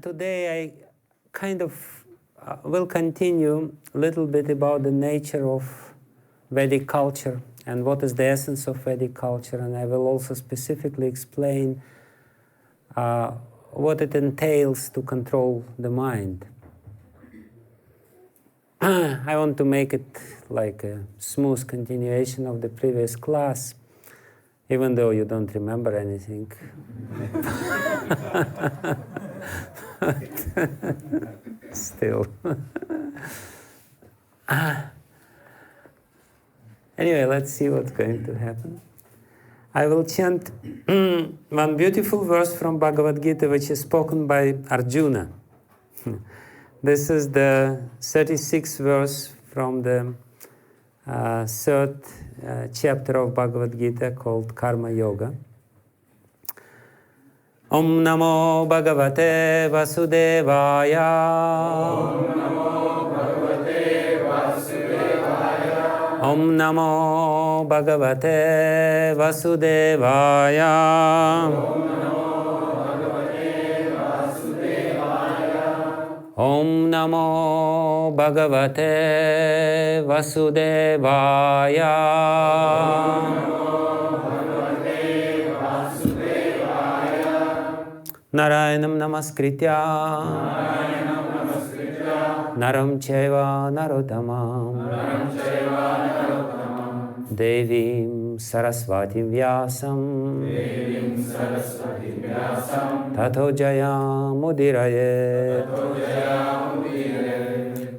And today I kind of will continue a little bit about the nature of Vedic culture and what is the essence of Vedic culture, and I will also specifically explain what it entails to control the mind. I want to make it like a smooth continuation of the previous class, even though you don't remember anything. Still. Anyway, let's see what's going to happen. I will chant one beautiful verse from Bhagavad Gita, which is spoken by Arjuna. This is the 36th verse from the third chapter of Bhagavad Gita called Karma Yoga. Om Namo Bhagavate Vasudevaya. Om Namo Bhagavate Vasudevaya. Om Namo Bhagavate Vasudevaya. Om Namo Bhagavate Vasudevaya. Narayanam Namaskritya Naram Chaiva Narottamam Devim Saraswati Vyasam Tato Jaya Mudiraye.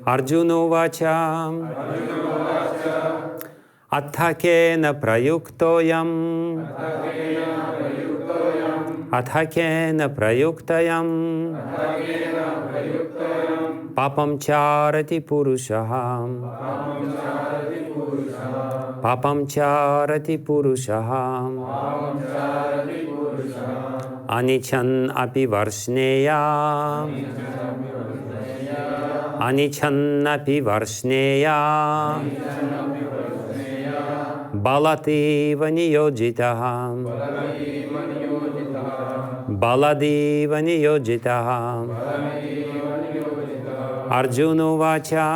Arjuna Vacha Athakena Prayuktoyam Athakena Prayuktayam Papam Charati Purushaham Papam Charati Purushaham Anichan Api Varshneya Anichan Api Varshneya Balati Vaniyojitaham Baladi Vaniyojitaham Arjuna Vacha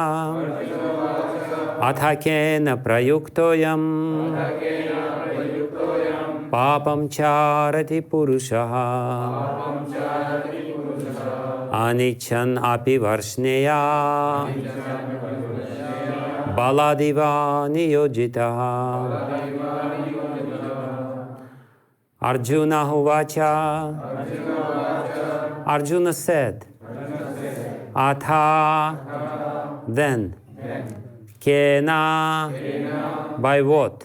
Athakena Prayuktoyam Papam Charati Purushaha Anichan Api Varshneya Baladiva Niyojitaha. Arjuna Huvacha. Arjuna said, Atha, then, Kena, by what?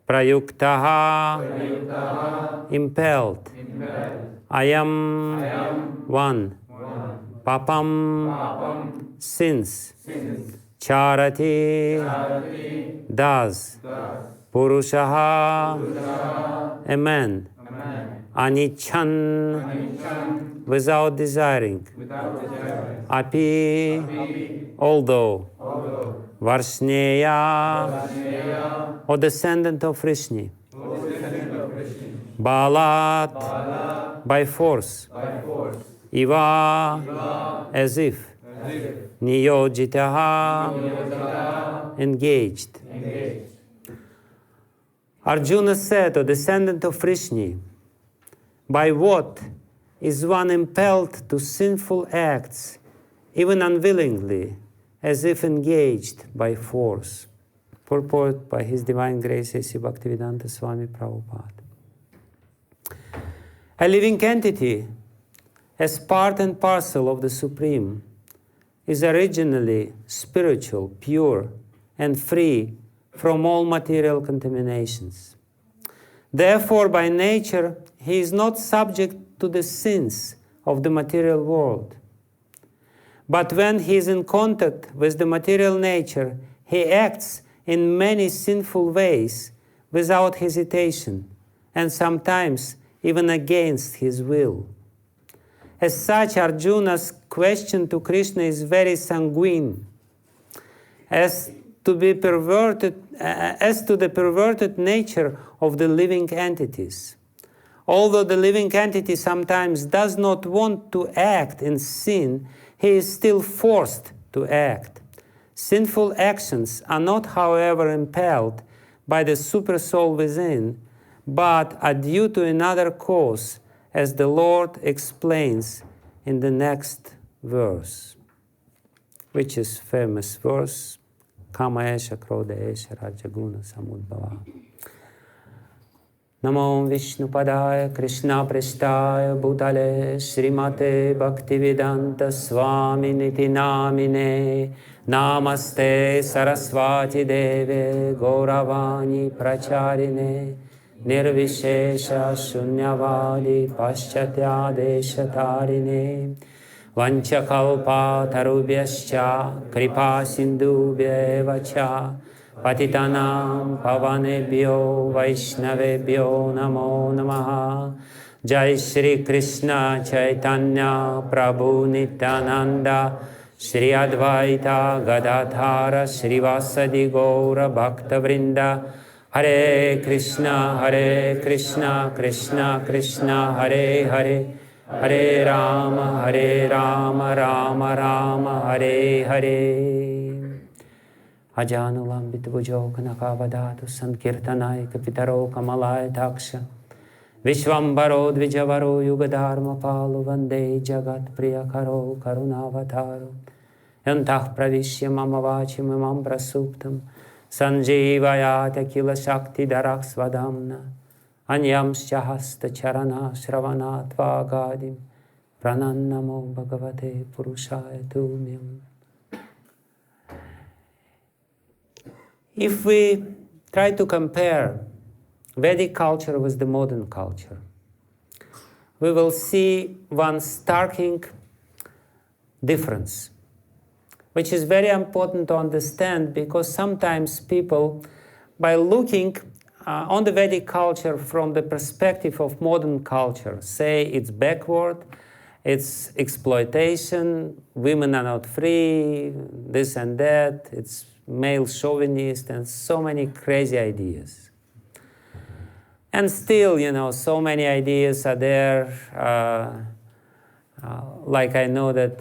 Prayuktaha, impelled. I am one. Papam, since. Charati, does. Purushaha, a man. Anichan, without desiring. Api, although. Varshneya, or descendant of Vrishni. Balat, by force. Iva, as if. Niyojitaha, engaged. Arjuna said, O descendant of Vrishni, by what is one impelled to sinful acts, even unwillingly, as if engaged by force? Purport by His Divine Grace A.C. Bhaktivedanta Swami Prabhupada. A living entity, as part and parcel of the Supreme, is originally spiritual, pure, and free from all material contaminations. Therefore, by nature, he is not subject to the sins of the material world. But when he is in contact with the material nature, he acts in many sinful ways without hesitation, and sometimes even against his will. As such, Arjuna's question to Krishna is very sanguine. As to the perverted nature of the living entities. Although the living entity sometimes does not want to act in sin, he is still forced to act. Sinful actions are not, however, impelled by the supersoul within, but are due to another cause, as the Lord explains in the next verse, which is famous verse, Kama esha krodha esha rajaguna samudbhava. Namo Vishnu Padaya Krishna Prestaya Bhutale Srimate Bhakti Vedanta Swami Niti Namine Namaste Saraswati Deve Gauravani Pracharine Nirvishesha Shunyavadi Paschatya Deshatarine Vanchakalpa Tarubhyascha Kripa Sindhubhyeva cha Patitanam Pavanebhyo Vaishnavebhyo Namo Namaha. Jai Shri Krishna Chaitanya Prabhu Nityananda Shri Advaita Gadadhara Shri Vasadi Gaura Bhakta Vrinda. Hare Krishna Krishna Krishna Hare Hare, Hare Rama Rama Rama Hare Hare. Ajanulambit Bhujokanakavadatu Sankirtanai Kapitaro Kamalai Taksha Vishwambaro Dvijavaro Yugadharma Palu Vande Jagat Priyakaro Karunavataro Yantah Pravishya Mamavachi Mamam Prasuptam Sanjivayata Kila Shakti Daraksvadamna Anyam Shahasta Charana Shravanatva Gadim Pranannamo Bhagavate Purushaya Tumyam. If we try to compare Vedic culture with the modern culture, we will see one starking difference, which is very important to understand, because sometimes people, by looking on the Vedic culture from the perspective of modern culture, say it's backward, it's exploitation, women are not free, this and that, it's male chauvinist, and so many crazy ideas. And still, so many ideas are there. Like I know that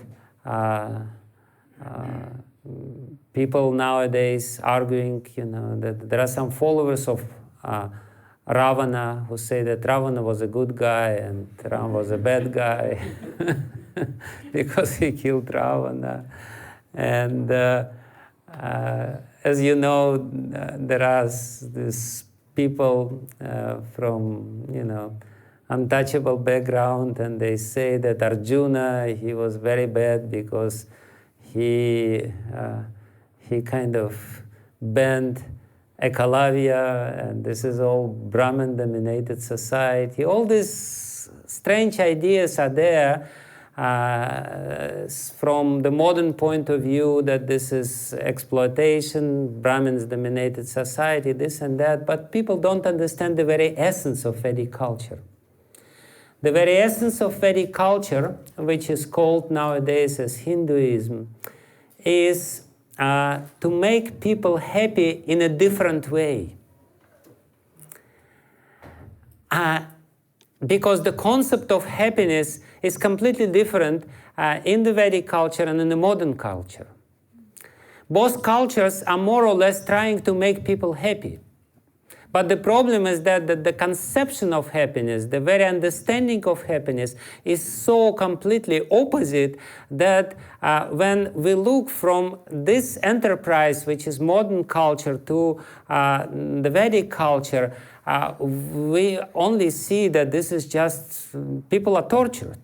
people nowadays arguing, that there are some followers of Ravana who say that Ravana was a good guy and Ram was a bad guy because he killed Ravana. And as you know, there are these people from, untouchable background, and they say that Arjuna, he was very bad because he kind of banned Ekalavya, and this is all Brahmin-dominated society. All these strange ideas are there from the modern point of view, that this is exploitation, Brahmins-dominated society, this and that, but people don't understand the very essence of Vedic culture. The very essence of Vedic culture, which is called nowadays as Hinduism, is to make people happy in a different way. Because the concept of happiness is completely different in the Vedic culture and in the modern culture. Both cultures are more or less trying to make people happy. But the problem is that the conception of happiness, the very understanding of happiness, is so completely opposite that when we look from this enterprise, which is modern culture, to the Vedic culture, we only see that this is just, people are tortured.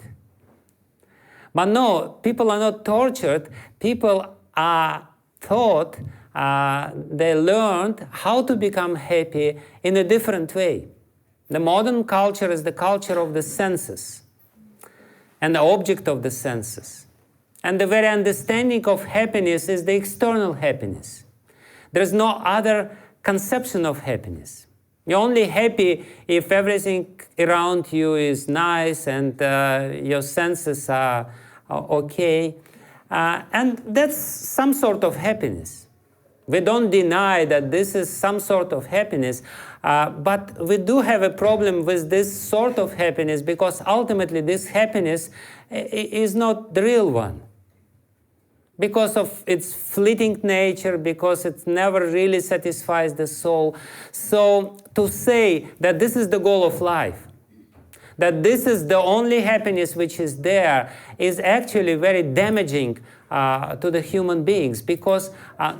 But no, people are not tortured. People are taught, they learned how to become happy in a different way. The modern culture is the culture of the senses and the object of the senses. And the very understanding of happiness is the external happiness. There is no other conception of happiness. You're only happy if everything around you is nice and your senses are okay. And that's some sort of happiness. We don't deny that this is some sort of happiness, but we do have a problem with this sort of happiness because ultimately this happiness is not the real one. Because of its fleeting nature, because it never really satisfies the soul. So to say that this is the goal of life, that this is the only happiness which is there, is actually very damaging to the human beings, because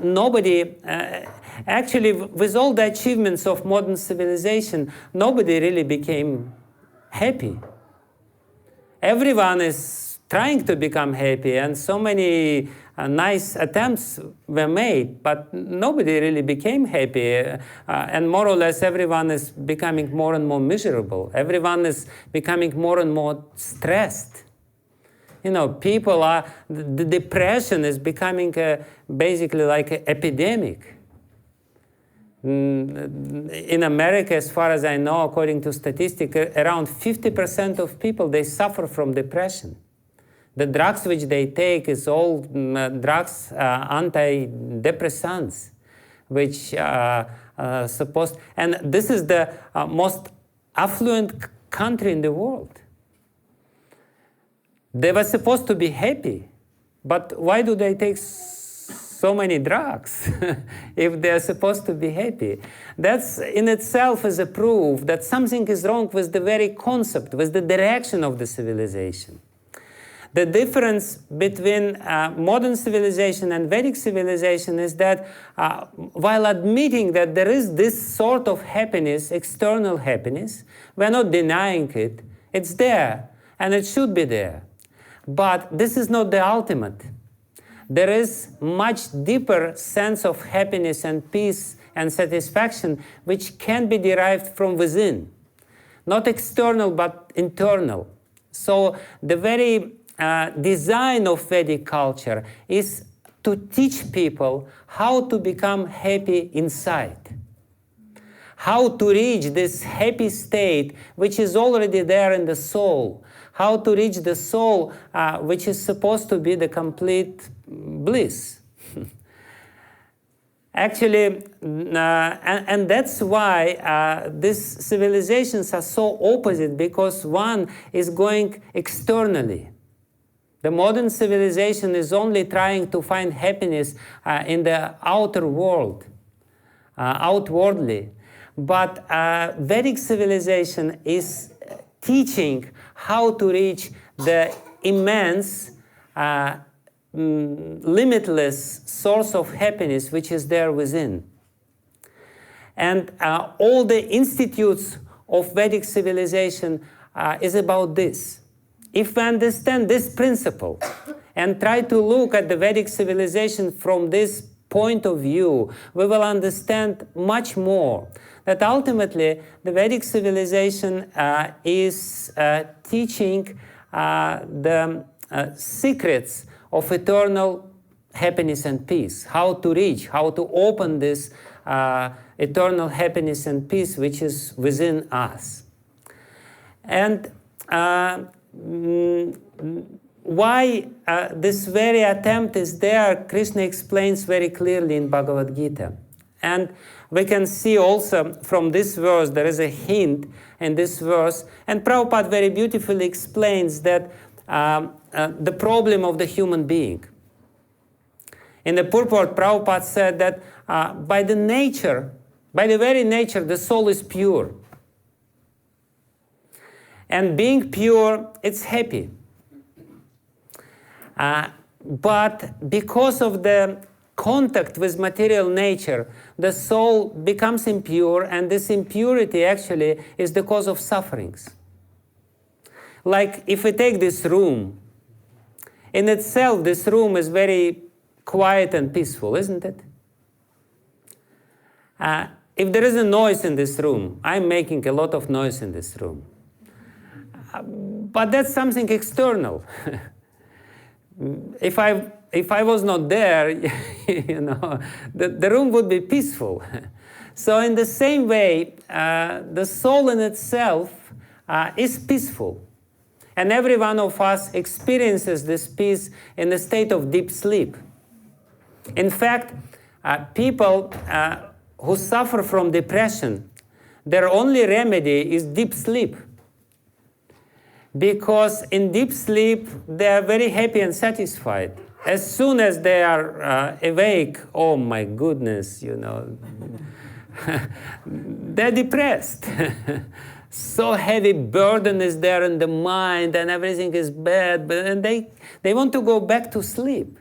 nobody, actually with all the achievements of modern civilization, nobody really became happy. Everyone is trying to become happy, and so many nice attempts were made, but nobody really became happy. And more or less everyone is becoming more and more miserable. Everyone is becoming more and more stressed. You know, people are, the depression is becoming basically like an epidemic. In America, as far as I know, according to statistics, around 50% of people, they suffer from depression. The drugs which they take is all drugs, antidepressants, which supposed, and this is the most affluent country in the world. They were supposed to be happy, but why do they take so many drugs if they are supposed to be happy? That's in itself is a proof that something is wrong with the very concept, with the direction of the civilization. The difference between modern civilization and Vedic civilization is that while admitting that there is this sort of happiness, external happiness, we're not denying it. It's there, and it should be there. But this is not the ultimate. There is much deeper sense of happiness and peace and satisfaction which can be derived from within. Not external, but internal. So the very design of Vedic culture is to teach people how to become happy inside, how to reach this happy state which is already there in the soul, how to reach the soul which is supposed to be the complete bliss. Actually, and that's why these civilizations are so opposite, because one is going externally. The modern civilization is only trying to find happiness in the outer world, outwardly. But Vedic civilization is teaching how to reach the immense, limitless source of happiness which is there within. And all the institutes of Vedic civilization is about this. If we understand this principle and try to look at the Vedic civilization from this point of view, we will understand much more. That ultimately the Vedic civilization is teaching the secrets of eternal happiness and peace, how to reach, how to open this eternal happiness and peace which is within us. And why this very attempt is there, Krishna explains very clearly in Bhagavad Gita. And we can see also from this verse, there is a hint in this verse, and Prabhupada very beautifully explains that the problem of the human being. In the purport, Prabhupada said that by the very nature, the soul is pure. And being pure, it's happy. But because of the contact with material nature, the soul becomes impure, and this impurity actually is the cause of sufferings. Like if we take this room, in itself this room is very quiet and peaceful, isn't it? If there is a noise in this room, I'm making a lot of noise in this room. But that's something external. If I was not there, the room would be peaceful. So in the same way, the soul in itself is peaceful. And every one of us experiences this peace in a state of deep sleep. In fact, people who suffer from depression, their only remedy is deep sleep. Because in deep sleep, they are very happy and satisfied. As soon as they are awake, oh my goodness, they're depressed. So heavy burden is there in the mind and everything is bad, and they want to go back to sleep.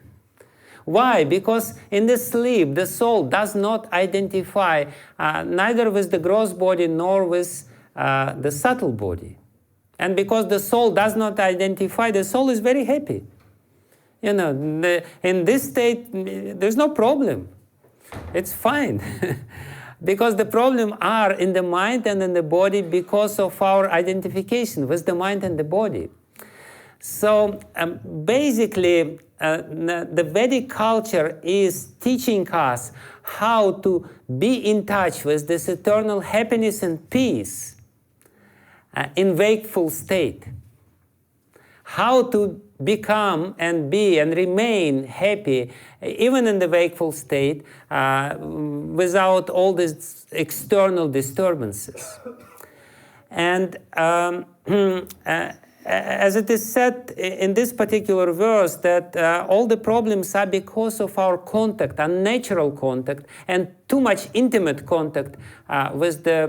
Why? Because in the sleep, the soul does not identify neither with the gross body nor with the subtle body. And because the soul does not identify, the soul is very happy. In this state, there's no problem. It's fine. Because the problem are in the mind and in the body because of our identification with the mind and the body. So basically, the Vedic culture is teaching us how to be in touch with this eternal happiness and peace in wakeful state. How to become and be and remain happy even in the wakeful state without all these external disturbances. And as it is said in this particular verse, that all the problems are because of our contact, unnatural contact, and too much intimate contact with the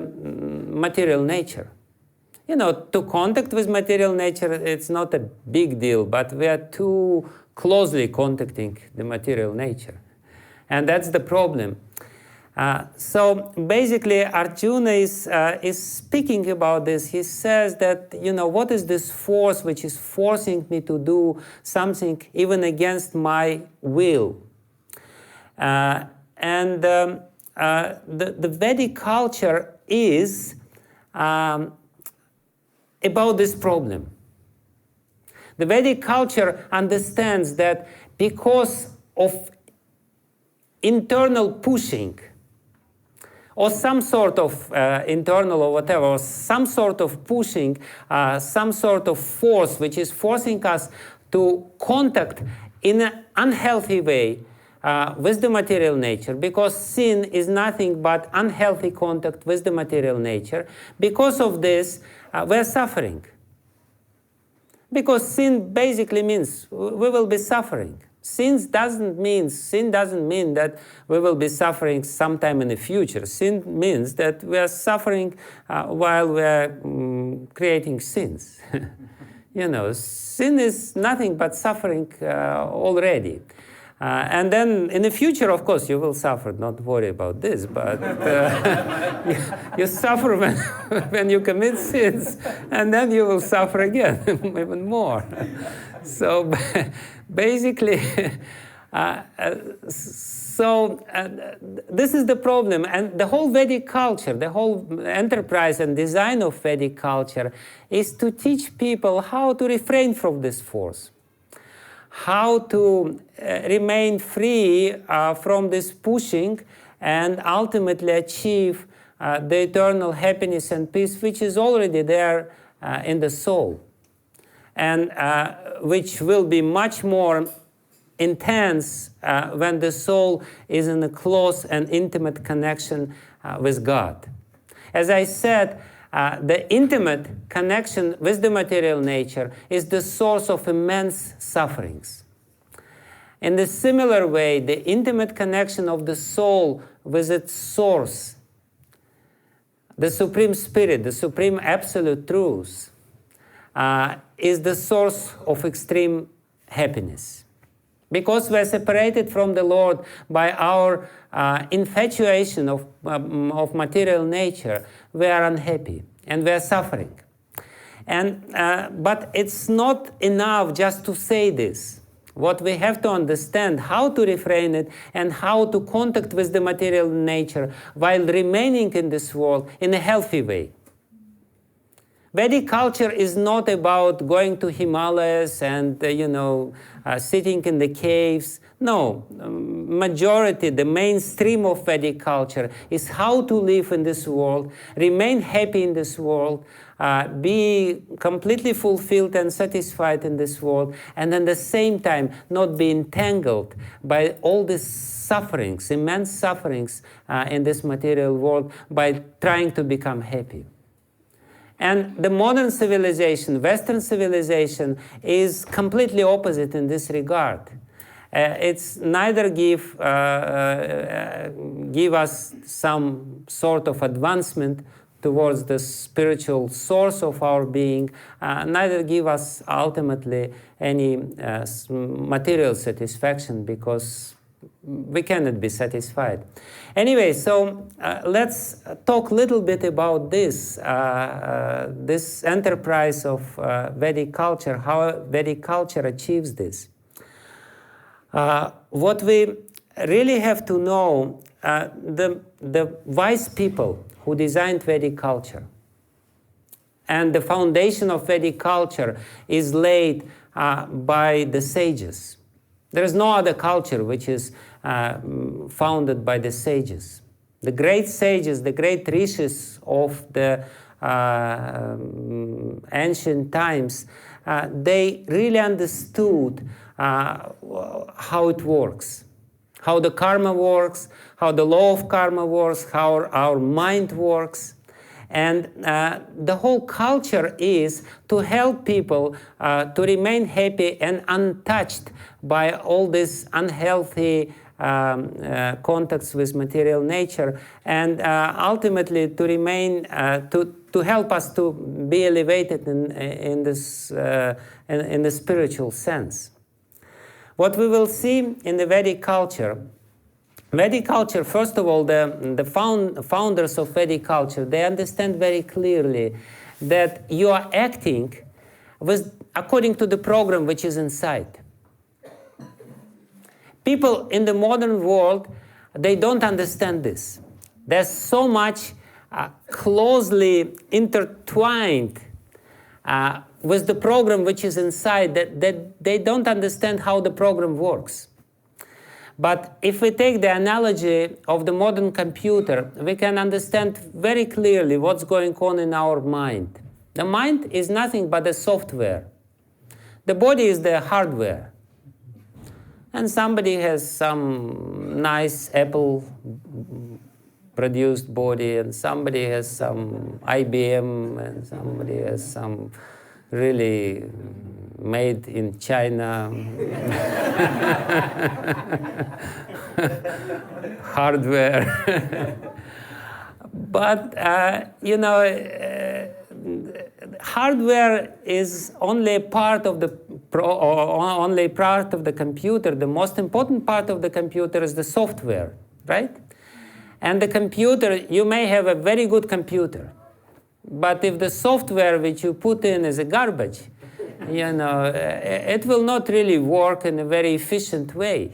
material nature. To contact with material nature, it's not a big deal, but we are too closely contacting the material nature. And that's the problem. So basically, Arjuna is speaking about this. He says that, what is this force which is forcing me to do something even against my will? And the Vedic culture is about this problem. The Vedic culture understands that because of internal pushing, or some sort of internal or whatever, or some sort of pushing, some sort of force which is forcing us to contact in an unhealthy way with the material nature, because sin is nothing but unhealthy contact with the material nature. Because of this, we're suffering. Because sin basically means we will be suffering. Sin doesn't mean that we will be suffering sometime in the future. Sin means that we are suffering while we are creating sins. Sin is nothing but suffering already. And then in the future, of course, you will suffer. Don't worry about this. But you suffer when you commit sins, and then you will suffer again, even more. So basically, this is the problem. And the whole Vedic culture, the whole enterprise and design of Vedic culture is to teach people how to refrain from this force. How to remain free from this pushing and ultimately achieve the eternal happiness and peace which is already there in the soul, and which will be much more intense when the soul is in a close and intimate connection with God. As I said, the intimate connection with the material nature is the source of immense sufferings. In the similar way, the intimate connection of the soul with its source, the Supreme Spirit, the Supreme Absolute Truth, is the source of extreme happiness. Because we are separated from the Lord by our infatuation of material nature, we are unhappy and we are suffering. But it's not enough just to say this. What we have to understand, how to refrain it and how to contact with the material nature while remaining in this world in a healthy way. Vedic culture is not about going to Himalayas and, sitting in the caves. No, majority, the mainstream of Vedic culture is how to live in this world, remain happy in this world, be completely fulfilled and satisfied in this world, and at the same time not be entangled by all these sufferings, immense sufferings in this material world by trying to become happy. And the modern civilization, Western civilization, is completely opposite in this regard. It's neither give us some sort of advancement towards the spiritual source of our being, neither give us ultimately any material satisfaction, because we cannot be satisfied. Anyway, so let's talk a little bit about this, this enterprise of Vedic culture, how Vedic culture achieves this. What we really have to know, the wise people who designed Vedic culture, and the foundation of Vedic culture is laid by the sages. There is no other culture which is founded by the sages. The great sages, the great rishis of the ancient times, they really understood how it works, how the karma works, how the law of karma works, how our mind works. And the whole culture is to help people to remain happy and untouched by all this unhealthy contacts with material nature, and ultimately to remain, to help us to be elevated in the spiritual sense. What we will see in the Vedic culture, first of all, the founders of Vedic culture, they understand very clearly that you are acting according to the program which is inside. People in the modern world, they don't understand this. There's so much closely intertwined with the program which is inside that they don't understand how the program works. But if we take the analogy of the modern computer, we can understand very clearly what's going on in our mind. The mind is nothing but the software. The body is the hardware. And somebody has some nice Apple-produced body, and somebody has some IBM, and somebody has some really made in China hardware. But, hardware is only part of the only part of the computer. The most important part of the computer is the software, right? And the computer, you may have a very good computer, but if the software which you put in is a garbage, it will not really work in a very efficient way.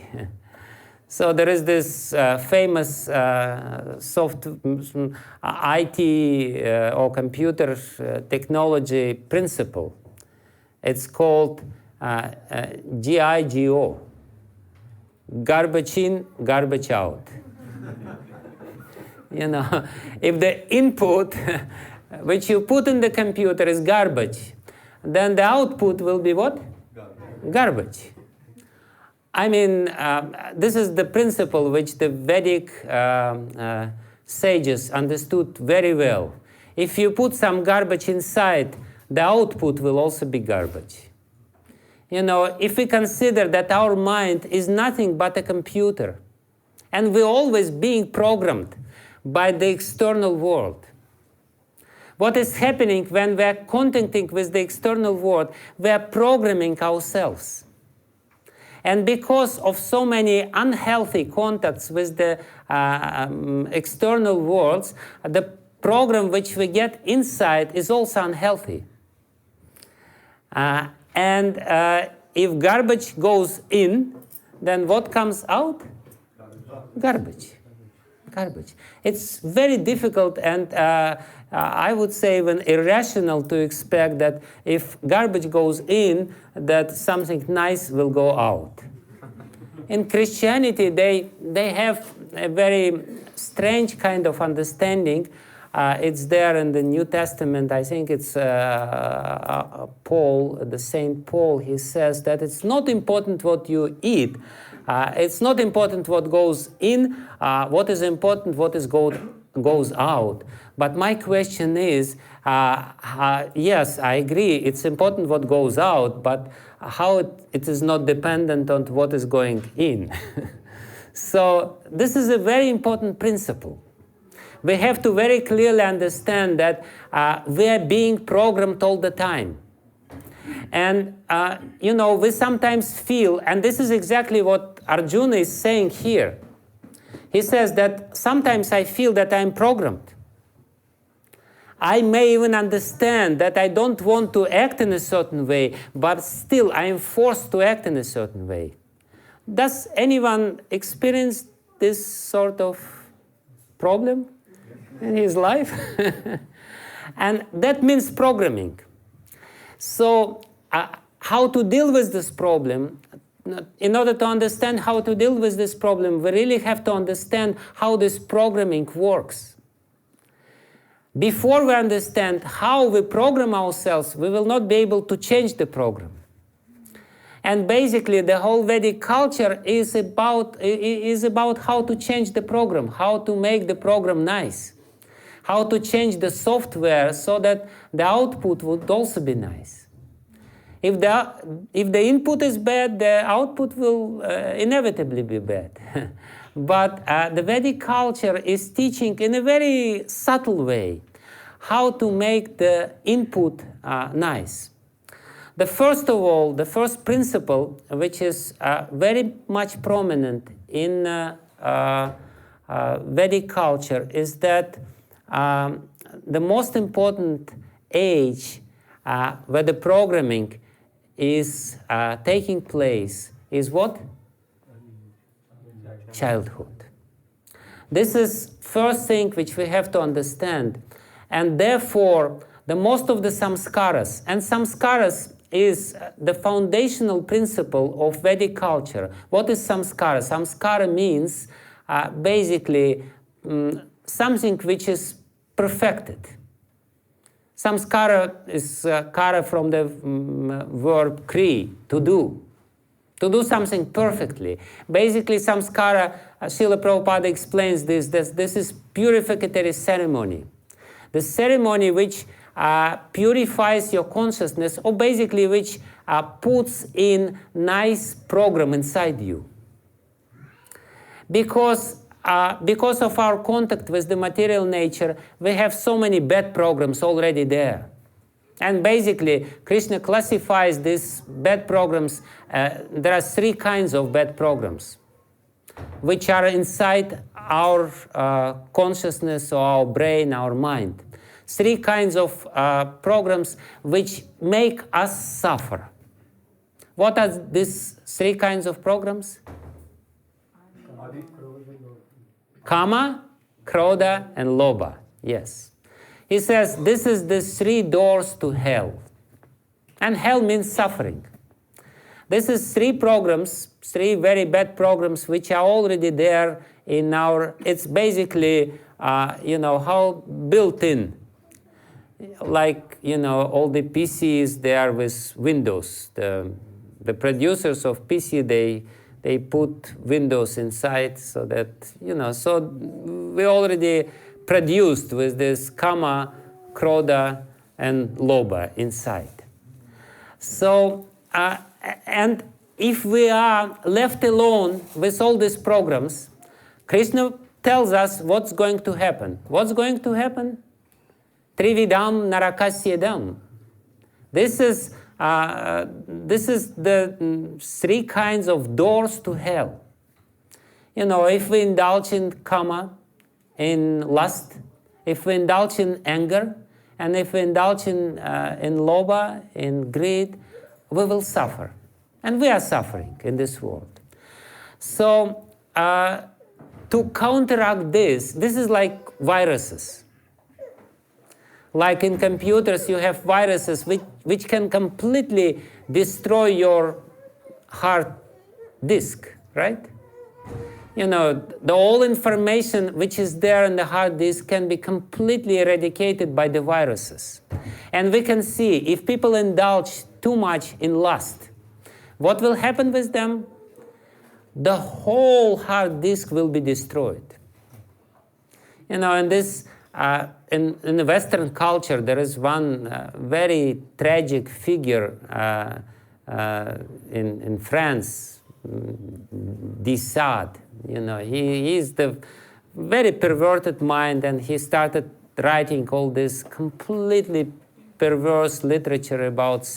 So there is this famous IT or computer technology principle. It's called GIGO, garbage in, garbage out. If the input which you put in the computer is garbage, then the output will be what? Garbage. I mean, this is the principle which the Vedic sages understood very well. If you put some garbage inside, the output will also be garbage. If we consider that our mind is nothing but a computer, and we're always being programmed by the external world, what is happening when we are contacting with the external world, we are programming ourselves. And because of so many unhealthy contacts with the external worlds, the program which we get inside is also unhealthy. And if garbage goes in, then what comes out? Garbage. garbage. It's very difficult and I would say even irrational to expect that if garbage goes in, that something nice will go out. In Christianity, they have a very strange kind of understanding. It's there in the New Testament. I think it's Paul, the Saint Paul. He says that it's not important what you eat. It's not important what goes in. What is important, what is goes out. But my question is, yes, I agree. It's important what goes out, but how it is not dependent on what is going in. So this is a very important principle. We have to very clearly understand that we are being programmed all the time. And, we sometimes feel, and this is exactly what Arjuna is saying here. He says that sometimes I feel that I'm programmed. I may even understand that I don't want to act in a certain way, but still I am forced to act in a certain way. Does anyone experience this sort of problem in his life? And that means programming. So how to deal with this problem? In order to understand how to deal with this problem, we really have to understand how this programming works. Before we understand how we program ourselves, we will not be able to change the program. And basically, the whole Vedic culture is about how to change the program, how to make the program nice, how to change the software so that the output would also be nice. If the input is bad, the output will inevitably be bad. But the Vedic culture is teaching in a very subtle way how to make the input nice. First of all, the first principle, which is very much prominent in Vedic culture, is that the most important age where the programming is taking place is what? Childhood. This is first thing which we have to understand. And therefore, the most of the samskaras, and samskaras is the foundational principle of Vedic culture. What is samskara? Samskara means basically something which is perfected. Samskara is kara from the verb kri, to do. To do something perfectly. Basically, samskara, Srila Prabhupada explains this is purificatory ceremony. The ceremony which purifies your consciousness, or basically which puts in nice program inside you. Because of our contact with the material nature, we have so many bad programs already there. And basically, Krishna classifies these bad programs. There are three kinds of bad programs, which are inside our consciousness or our brain, our mind. Three kinds of programs which make us suffer. What are these three kinds of programs? Kama, krodha, and lobha. Yes. He says this is the three doors to hell. And hell means suffering. This is three programs, three very bad programs which are already there in our, it's basically, how built in. Like, all the PCs, they are with Windows. The producers of PC, they put Windows inside so that, so we already produced with this kama, krodha, and lobha inside. So, and if we are left alone with all these programs, Krishna tells us what's going to happen. What's going to happen? Trividam narakasyedam. This is the three kinds of doors to hell. If we indulge in kama, in lust, if we indulge in anger, and if we indulge in lobha, in greed, we will suffer. And we are suffering in this world. So to counteract this is like viruses. Like in computers, you have viruses which can completely destroy your hard disk, right? The all information which is there in the hard disk can be completely eradicated by the viruses. And we can see if people indulge too much in lust, what will happen with them? The whole hard disk will be destroyed. And this, in the Western culture, there is one very tragic figure in France, de Sade. He is the very perverted mind, and he started writing all this completely perverse literature about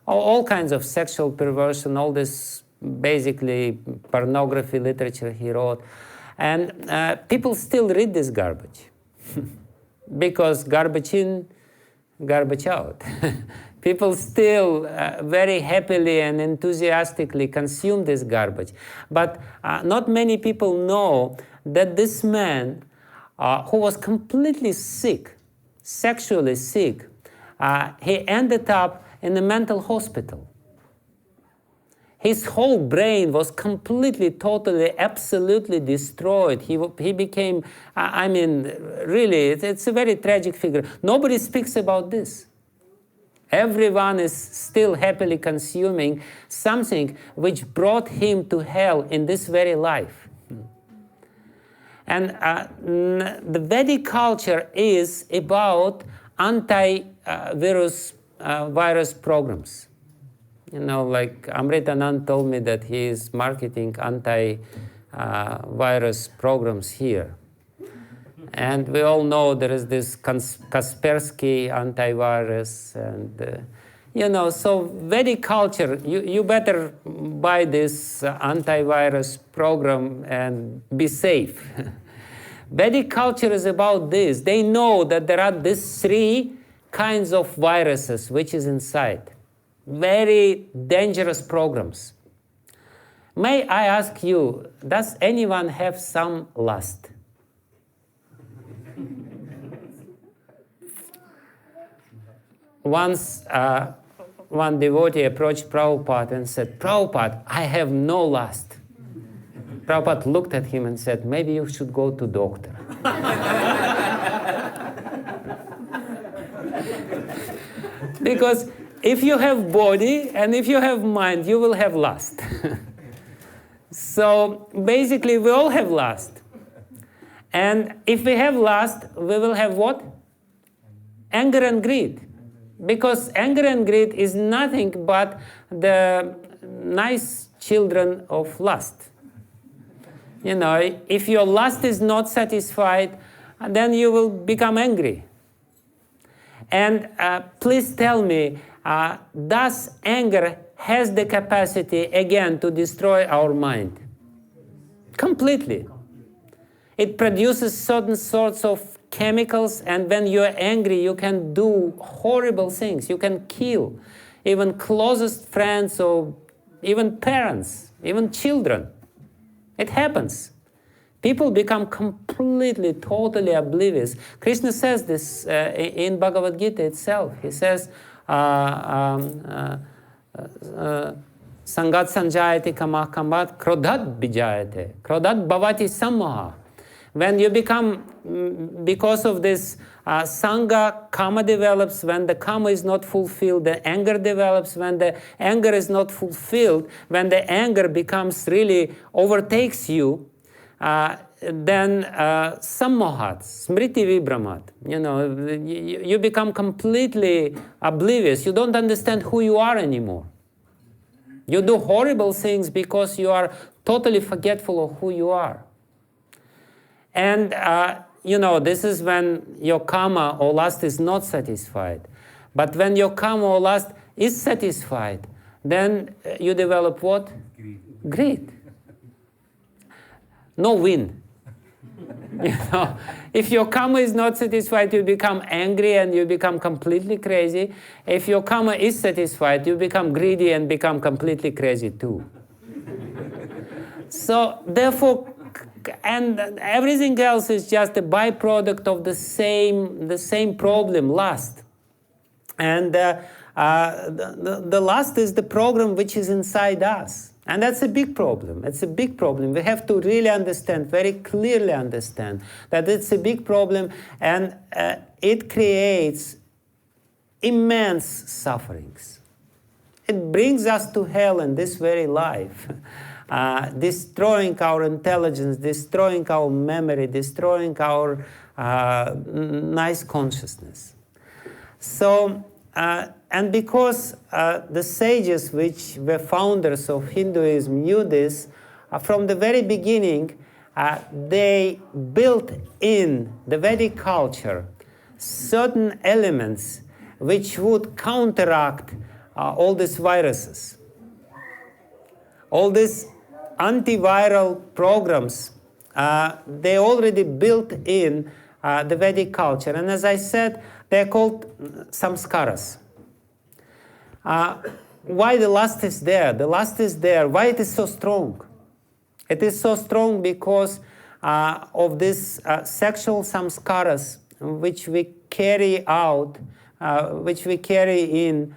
all kinds of sexual perversion, all this basically pornography literature he wrote. And people still read this garbage because garbage in, garbage out. People still very happily and enthusiastically consume this garbage. But not many people know that this man, who was completely sick, sexually sick, he ended up in a mental hospital. His whole brain was completely, totally, absolutely destroyed. He became, really, it's a very tragic figure. Nobody speaks about this. Everyone is still happily consuming something which brought him to hell in this very life. And the Vedic culture is about anti-virus programs. Like Amritanand told me that he is marketing anti-virus programs here. And we all know there is this Kaspersky antivirus, and so Vedic culture, you better buy this antivirus program and be safe. Vedic culture is about this. They know that there are these three kinds of viruses which is inside. Very dangerous programs. May I ask you, does anyone have some lust? Once one devotee approached Prabhupada and said, "Prabhupada, I have no lust." Prabhupada looked at him and said, "Maybe you should go to doctor." Because if you have body and if you have mind, you will have lust. So basically, we all have lust. And if we have lust, we will have what? Anger and greed. Because anger and greed is nothing but the nice children of lust. If your lust is not satisfied, then you will become angry. And please tell me, does anger has the capacity, again, to destroy our mind? Completely. It produces certain sorts of chemicals, and when you're angry, you can do horrible things. You can kill even closest friends or even parents, even children. It happens. People become completely, totally oblivious. Krishna says this in Bhagavad Gita itself. He says, Sangat sanjayate kamah kamat krodhat bijayate. Krodhat bhavati sammoha. When you become, because of this sangha, karma develops. When the karma is not fulfilled, the anger develops. When the anger is not fulfilled, when the anger becomes really overtakes you, then sammohat, smriti vibramat. You become completely oblivious. You don't understand who you are anymore. You do horrible things because you are totally forgetful of who you are. And, this is when your karma or lust is not satisfied. But when your karma or lust is satisfied, then you develop what? Greed. No win. If your karma is not satisfied, you become angry and you become completely crazy. If your karma is satisfied, you become greedy and become completely crazy too. So, therefore, and everything else is just a byproduct of the same problem, lust. And the lust is the program which is inside us. And that's a big problem. It's a big problem. We have to really understand, very clearly understand, that it's a big problem, and it creates immense sufferings. It brings us to hell in this very life, destroying our intelligence, destroying our memory, destroying our nice consciousness. So, and because the sages, which were founders of Hinduism, knew this, from the very beginning, they built in the Vedic culture certain elements which would counteract all these viruses. All these antiviral programs, they already built in the Vedic culture. And as I said, they're called samskaras. Why the lust is there? The lust is there. Why it is so strong? It is so strong because of these sexual samskaras which we carry out, which we carry in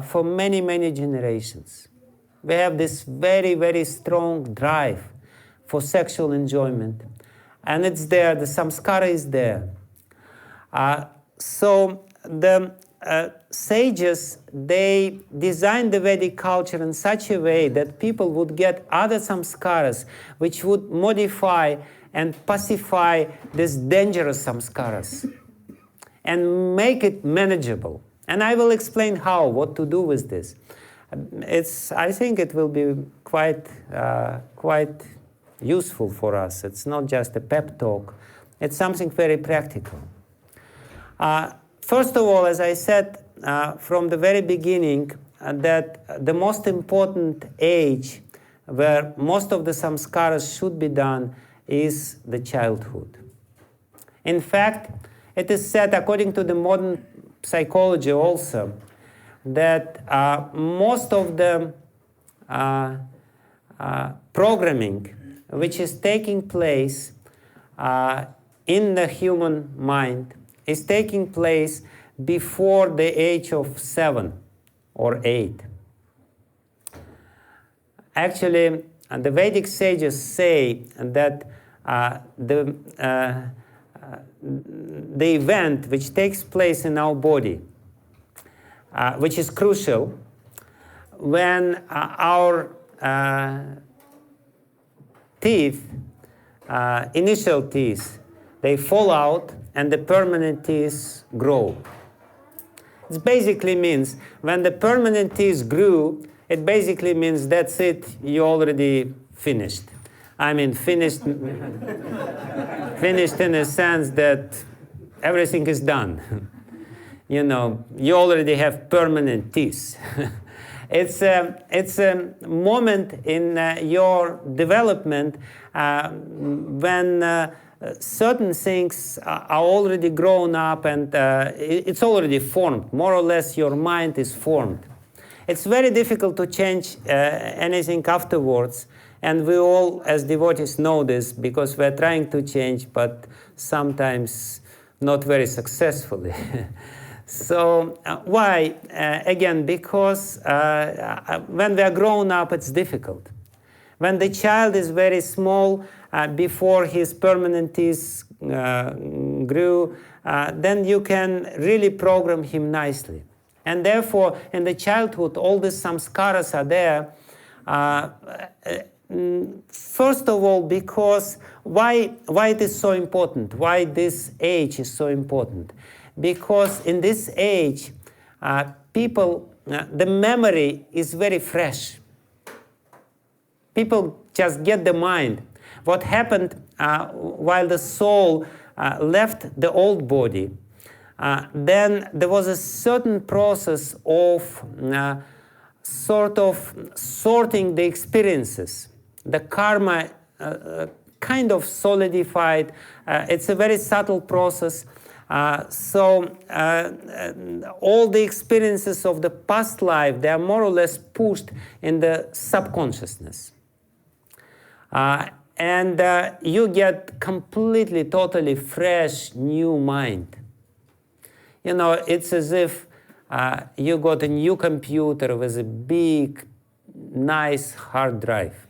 for many, many generations. We have this very, very strong drive for sexual enjoyment. And it's there, the samskara is there. So the sages, they designed the Vedic culture in such a way that people would get other samskaras which would modify and pacify these dangerous samskaras and make it manageable. And I will explain how, what to do with this. I think it will be quite useful for us. It's not just a pep talk. It's something very practical. First of all, as I said from the very beginning, that the most important age where most of the samskaras should be done is the childhood. In fact, it is said, according to the modern psychology also, that most of the programming which is taking place in the human mind is taking place before the age of 7 or 8. Actually, the Vedic sages say that the event which takes place in our body, which is crucial, when our teeth, initial teeth, they fall out and the permanent teeth grow. It basically means when the permanent teeth grew, it basically means that's it, you already finished. I mean, finished finished in a sense that everything is done. You know, you already have permanent teeth. It's a moment in your development when certain things are already grown up and it's already formed. More or less, your mind is formed. It's very difficult to change anything afterwards, and we all, as devotees, know this because we're trying to change, but sometimes not very successfully. So why? Again, because when we are grown up, it's difficult. When the child is very small, before his permanent teeth grew, then you can really program him nicely. And therefore, in the childhood, all these samskaras are there. First of all, because why it is so important? Why this age is so important? Because in this age, people, the memory is very fresh. People just get the mind. What happened while the soul left the old body, then there was a certain process of sort of sorting the experiences. The karma kind of solidified. It's a very subtle process. So all the experiences of the past life, they are more or less pushed in the subconsciousness. and you get completely, totally fresh, new mind. You know, it's as if you got a new computer with a big, nice hard drive.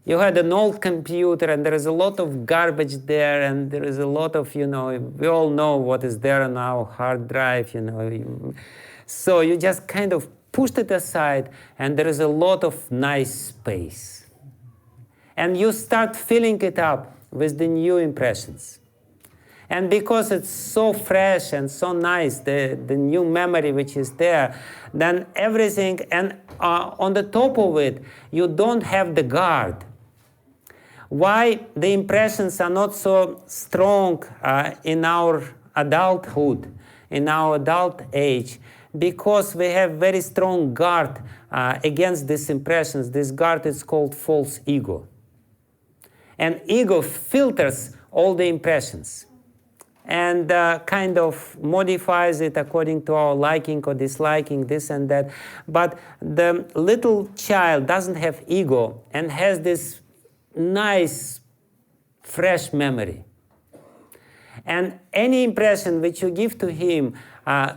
You had an old computer, and there is a lot of garbage there, and there is a lot of, you know, we all know what is there on our hard drive, you know. So you just kind of pushed it aside, and there is a lot of nice space. And you start filling it up with the new impressions. And because it's so fresh and so nice, the new memory which is there, then everything, and on the top of it, you don't have the guard. Why the impressions are not so strong in our adulthood, in our adult age? Because we have very strong guard against these impressions. This guard is called false ego. And ego filters all the impressions and kind of modifies it according to our liking or disliking, this and that. But the little child doesn't have ego and has this nice, fresh memory. And any impression which you give to him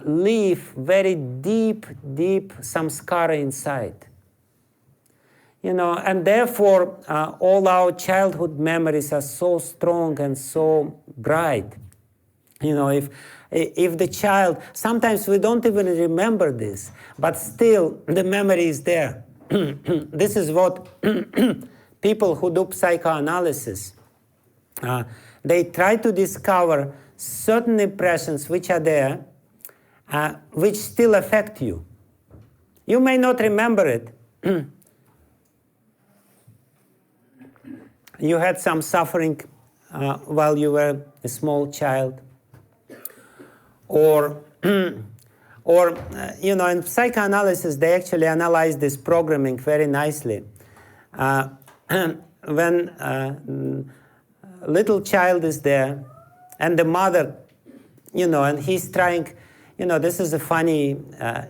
leave very deep, deep samskara inside. You know, and therefore all our childhood memories are so strong and so bright. You know, if the child, sometimes we don't even remember this, but still the memory is there. This is what people who do psychoanalysis, they try to discover certain impressions which are there, which still affect you. You may not remember it. You had some suffering while you were a small child. Or you know, in psychoanalysis, they actually analyze this programming very nicely. When little child is there, and the mother, you know, and he's trying, you know, this is a funny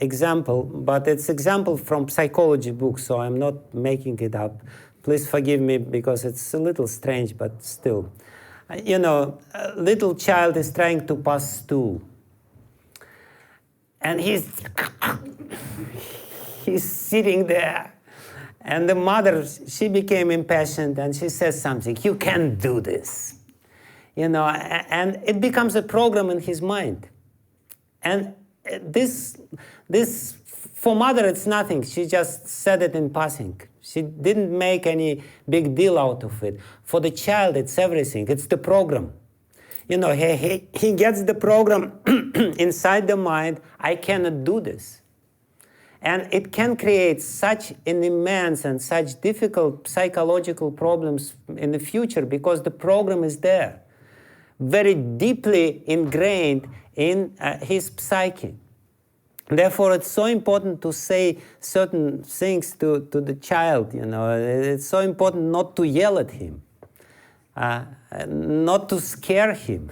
example, but it's example from psychology books, so I'm not making it up. Please forgive me because it's a little strange, but still. You know, a little child is trying to pass stool. And he's sitting there. And the mother, she became impatient and she says something, "You can't do this." You know, and it becomes a program in his mind. And this for mother, it's nothing. She just said it in passing. She didn't make any big deal out of it. For the child, it's everything. It's the program. You know, he gets the program inside the mind, I cannot do this. And it can create such an immense and such difficult psychological problems in the future because the program is there, very deeply ingrained in his psyche. Therefore, it's so important to say certain things to the child, you know. It's so important not to yell at him, not to scare him,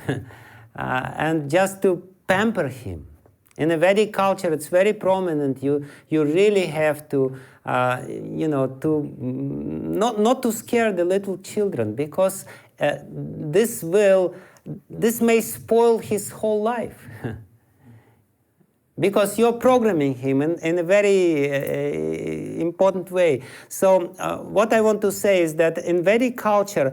and just to pamper him. In the Vedic culture, it's very prominent. You really have to, you know, to not to scare the little children because this may spoil his whole life. Because you're programming him in a very important way. So what I want to say is that in Vedic culture,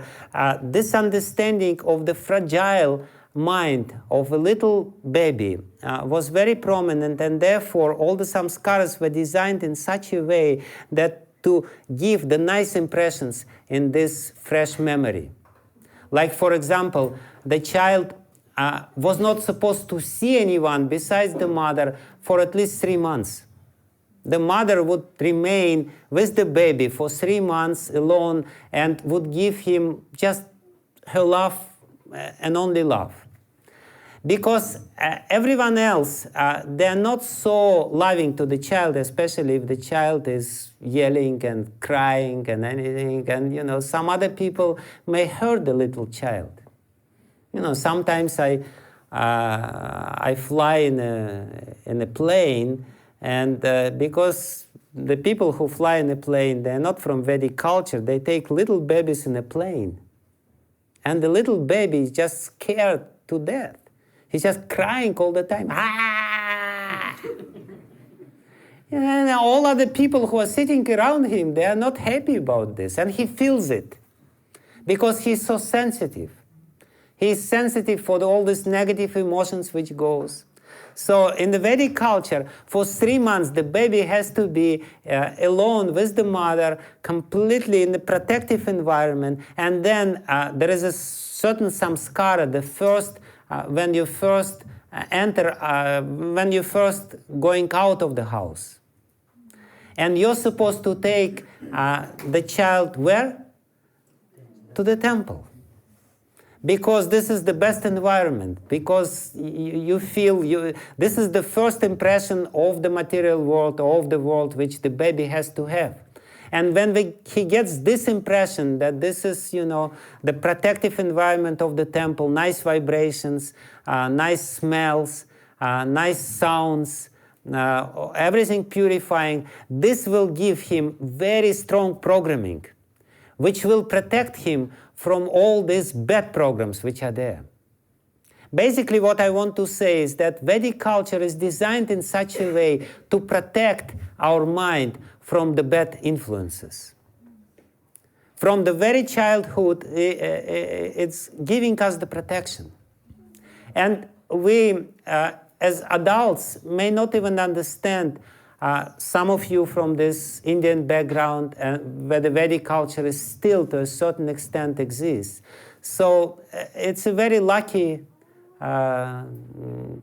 this understanding of the fragile mind of a little baby was very prominent, and therefore all the samskaras were designed in such a way that to give the nice impressions in this fresh memory. Like, for example, the child was not supposed to see anyone besides the mother for at least 3 months. The mother would remain with the baby for 3 months alone and would give him just her love and only love. Because everyone else, they're not so loving to the child, especially if the child is yelling and crying and anything. And, you know, some other people may hurt the little child. You know, sometimes I fly in a plane, and because the people who fly in a plane, they're not from Vedic culture. They take little babies in a plane. And the little baby is just scared to death. He's just crying all the time. Ah! And all other people who are sitting around him, they are not happy about this. And he feels it. Because he's so sensitive. He's sensitive for all these negative emotions which goes. So in the Vedic culture, for 3 months, the baby has to be alone with the mother, completely in the protective environment. And then there is a certain samskara, the first, when you first when you first going out of the house. And you're supposed to take the child where? To the temple. Because this is the best environment, because you feel, this is the first impression of the material world, of the world which the baby has to have. And when he gets this impression that this is, the protective environment of the temple, nice vibrations, nice smells, nice sounds, everything purifying, this will give him very strong programming, which will protect him from all these bad programs which are there. Basically, what I want to say is that Vedic culture is designed in such a way to protect our mind from the bad influences. From the very childhood, it's giving us the protection. And we, as adults, may not even understand. Some of you from this Indian background, where the Vedic culture is still to a certain extent exists. So it's a very lucky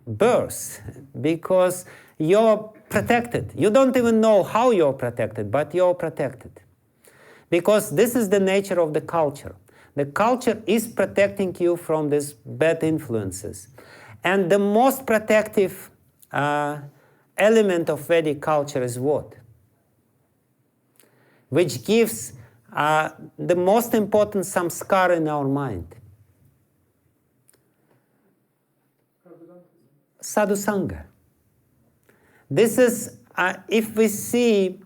birth, because you're protected. You don't even know how you're protected, but you're protected. Because this is the nature of the culture. The culture is protecting you from these bad influences. And the most protective element of Vedic culture is what? Which gives the most important samskara in our mind. Sadhusanga. This is, if we see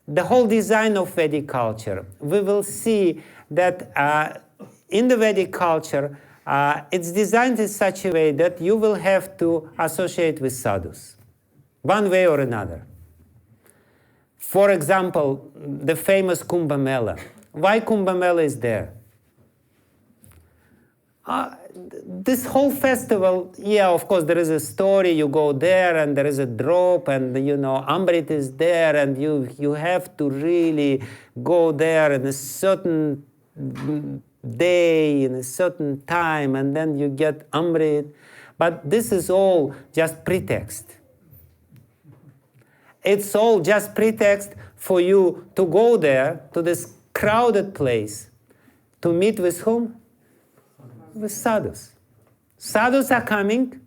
the whole design of Vedic culture, we will see that in the Vedic culture, it's designed in such a way that you will have to associate with sadhus, one way or another. For example, the famous Kumbh Mela. Why Kumbh Mela is there? This whole festival, yeah, of course, there is a story. You go there, and there is a drop, and Amrit is there, and you have to really go there in a certain day, in a certain time, and then you get Amrit. But this is all just pretext. It's all just pretext for you to go there, to this crowded place, to meet with whom? With sadhus. Sadhus are coming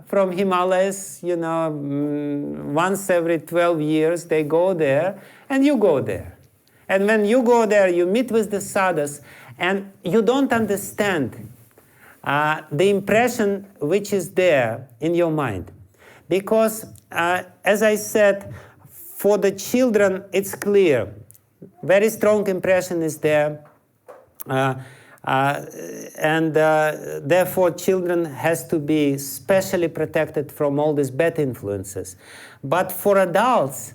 from Himalayas, once every 12 years they go there, and you go there. And when you go there, you meet with the sadhus, and you don't understand the impression which is there in your mind. Because, as I said, for the children, it's clear. Very strong impression is there. And therefore, children has to be specially protected from all these bad influences. But for adults,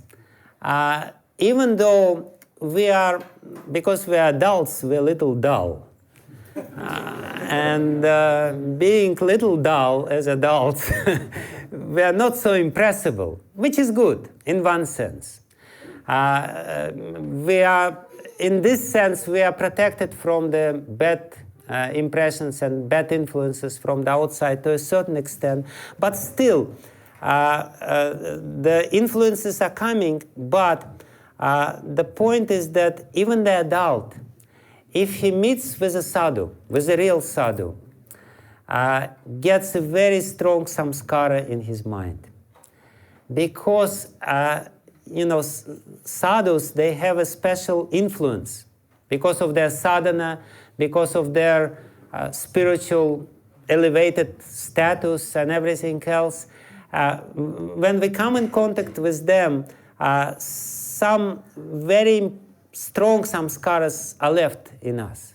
even though because we are adults, we're a little dull. And being little dull as adults, we are not so impressible, which is good in one sense. In this sense, we are protected from the bad impressions and bad influences from the outside to a certain extent. But still, the influences are coming. But the point is that even the adult, if he meets with a sadhu, with a real sadhu, gets a very strong samskara in his mind. Because sadhus, they have a special influence because of their sadhana, because of their spiritual elevated status and everything else. When we come in contact with them, some very strong samskaras are left in us.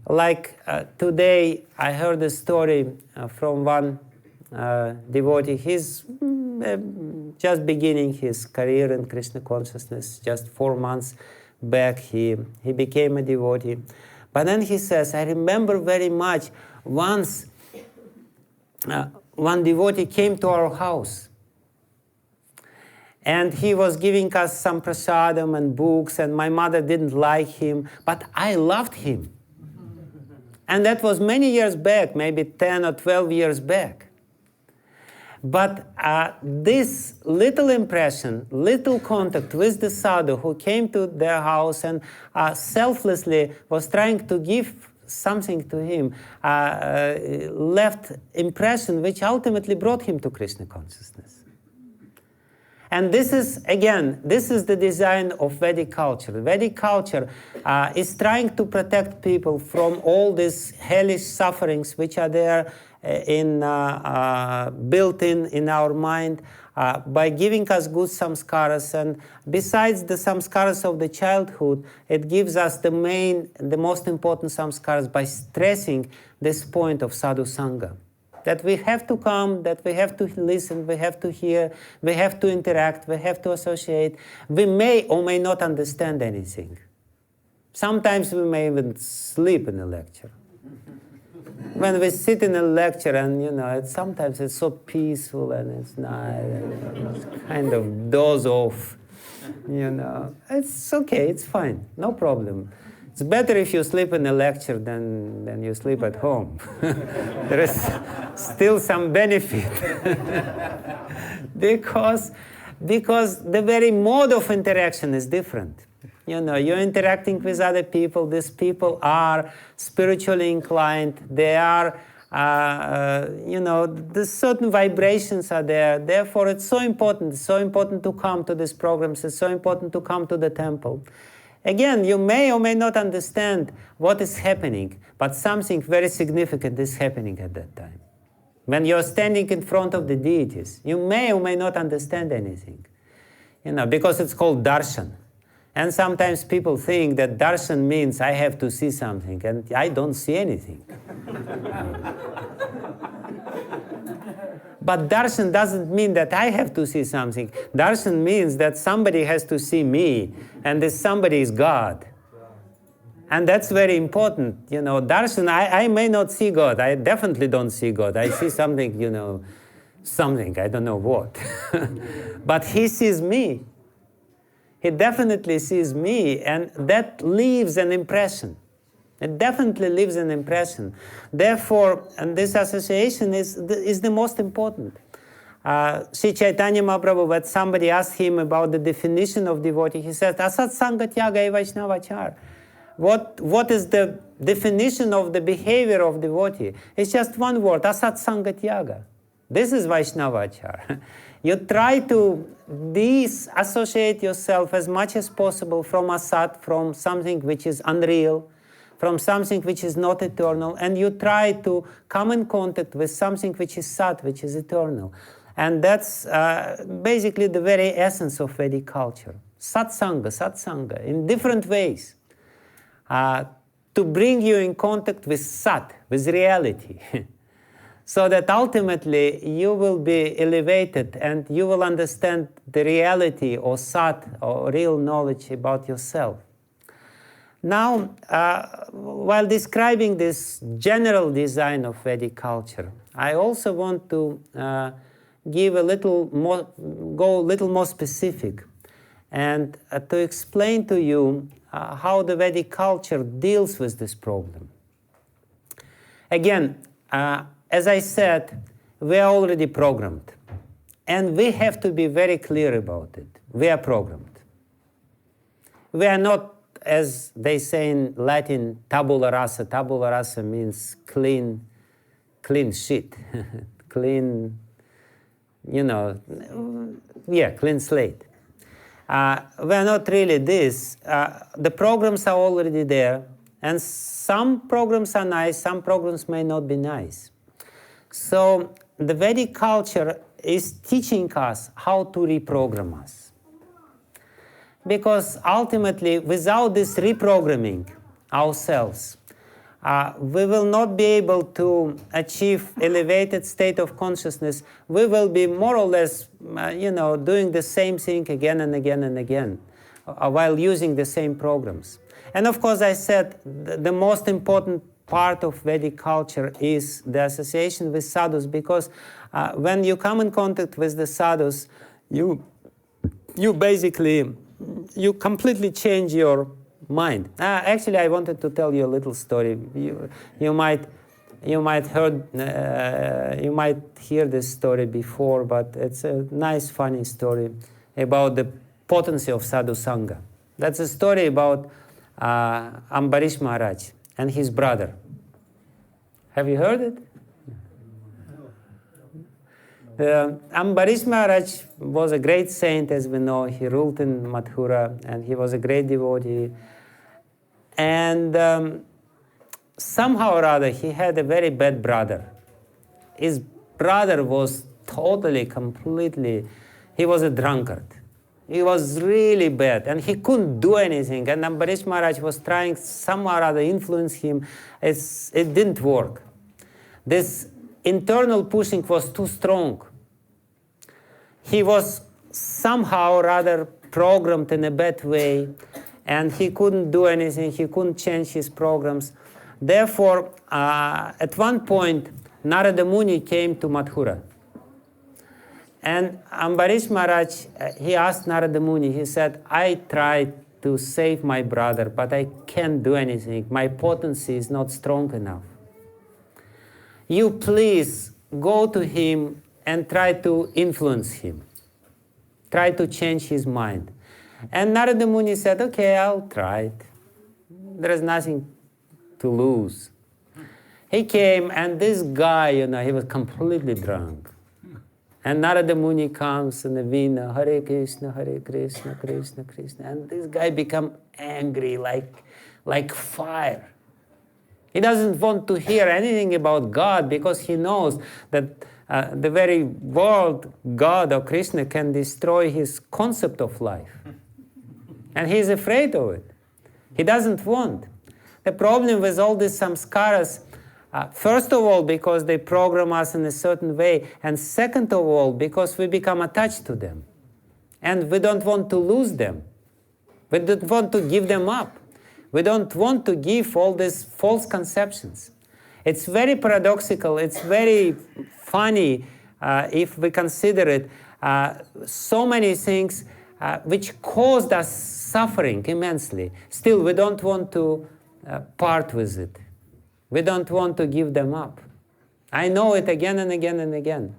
Like today, I heard a story from one devotee. He's just beginning his career in Krishna consciousness. Just 4 months back, he became a devotee. But then he says, I remember very much once one devotee came to our house. And he was giving us some prasadam and books, and my mother didn't like him, but I loved him. And that was many years back, maybe 10 or 12 years back. But this little impression, little contact with the sadhu who came to their house and selflessly was trying to give something to him, left impression which ultimately brought him to Krishna consciousness. And this is, again, this is the design of Vedic culture. Vedic culture is trying to protect people from all these hellish sufferings which are there built in our mind by giving us good samskaras. And besides the samskaras of the childhood, it gives us the most important samskaras by stressing this point of sadhu sangha. That we have to come, that we have to listen, we have to hear, we have to interact, we have to associate. We may or may not understand anything. Sometimes we may even sleep in a lecture. When we sit in a lecture and, sometimes it's so peaceful and it's nice, and it's kind of doze off, It's okay, it's fine, no problem. It's better if you sleep in a lecture than you sleep at home. There is still some benefit. because the very mode of interaction is different. You're interacting with other people. These people are spiritually inclined. They are, the certain vibrations are there. Therefore, it's so important. It's so important to come to these programs. It's so important to come to the temple. Again, you may or may not understand what is happening, but something very significant is happening at that time. When you're standing in front of the deities, you may or may not understand anything, because it's called darshan. And sometimes people think that darshan means I have to see something, and I don't see anything. But darshan doesn't mean that I have to see something. Darshan means that somebody has to see me, and this somebody is God. And that's very important. Darshan, I may not see God. I definitely don't see God. I see something, something, I don't know what. But he sees me. He definitely sees me, and that leaves an impression. It definitely leaves an impression. Therefore, and this association is the most important. Sri Chaitanya Mahaprabhu, when somebody asked him about the definition of devotee, he said, Asat Sangha Tyaga e Vaishnavachar. What is the definition of the behavior of devotee? It's just one word, Asat Sangha Tyaga. This is Vaishnavachar. You try to disassociate yourself as much as possible from asat, from something which is unreal, from something which is not eternal, and you try to come in contact with something which is sat, which is eternal. And that's basically the very essence of Vedic culture. Satsanga, in different ways. To bring you in contact with sat, with reality. So that ultimately you will be elevated and you will understand the reality or sat, or real knowledge about yourself. Now, while describing this general design of Vedic culture, I also want to give go a little more specific, and to explain to you how the Vedic culture deals with this problem. Again, as I said, we are already programmed, and we have to be very clear about it. We are programmed. We are not, as they say in Latin, tabula rasa. Tabula rasa means clean sheet, clean, clean slate. We are not really this. The programs are already there, and some programs are nice, some programs may not be nice. So the Vedic culture is teaching us how to reprogram us. Because ultimately, without this reprogramming ourselves, we will not be able to achieve elevated state of consciousness. We will be more or less, doing the same thing again and again and again, while using the same programs. And of course, I said the most important part of Vedic culture is the association with sadhus, because when you come in contact with the sadhus, you completely change your mind. Actually, I wanted to tell you a little story. You might hear this story before, but it's a nice, funny story about the potency of sadhu sangha. That's a story about Ambarish Maharaj and his brother. Have you heard it? Ambarish Maharaj was a great saint, as we know. He ruled in Mathura, and he was a great devotee. And somehow or other, he had a very bad brother. His brother was he was a drunkard. He was really bad, and he couldn't do anything. And Ambarish Maharaj was trying somehow or other influence him. It didn't work. This internal pushing was too strong. He was somehow or other programmed in a bad way, and he couldn't do anything. He couldn't change his programs. Therefore, at one point, Narada Muni came to Mathura. And Ambarish Maharaj, he asked Narada Muni, he said, I tried to save my brother, but I can't do anything. My potency is not strong enough. You please go to him and try to influence him. Try to change his mind. And Narada Muni said, okay, I'll try it. There is nothing to lose. He came, and this guy, he was completely drunk. And Narada Muni comes in the Veena, Hare Krishna, Krishna Krishna. And this guy become angry like fire. He doesn't want to hear anything about God, because he knows that the very word God or Krishna can destroy his concept of life. And he's afraid of it. He doesn't want. The problem with all these samskaras, first of all, because they program us in a certain way, and second of all, because we become attached to them. And we don't want to lose them. We don't want to give them up. We don't want to give all these false conceptions. It's very paradoxical. It's very funny if we consider it. So many things which caused us suffering immensely. Still, we don't want to part with it. We don't want to give them up. I know it again and again and again.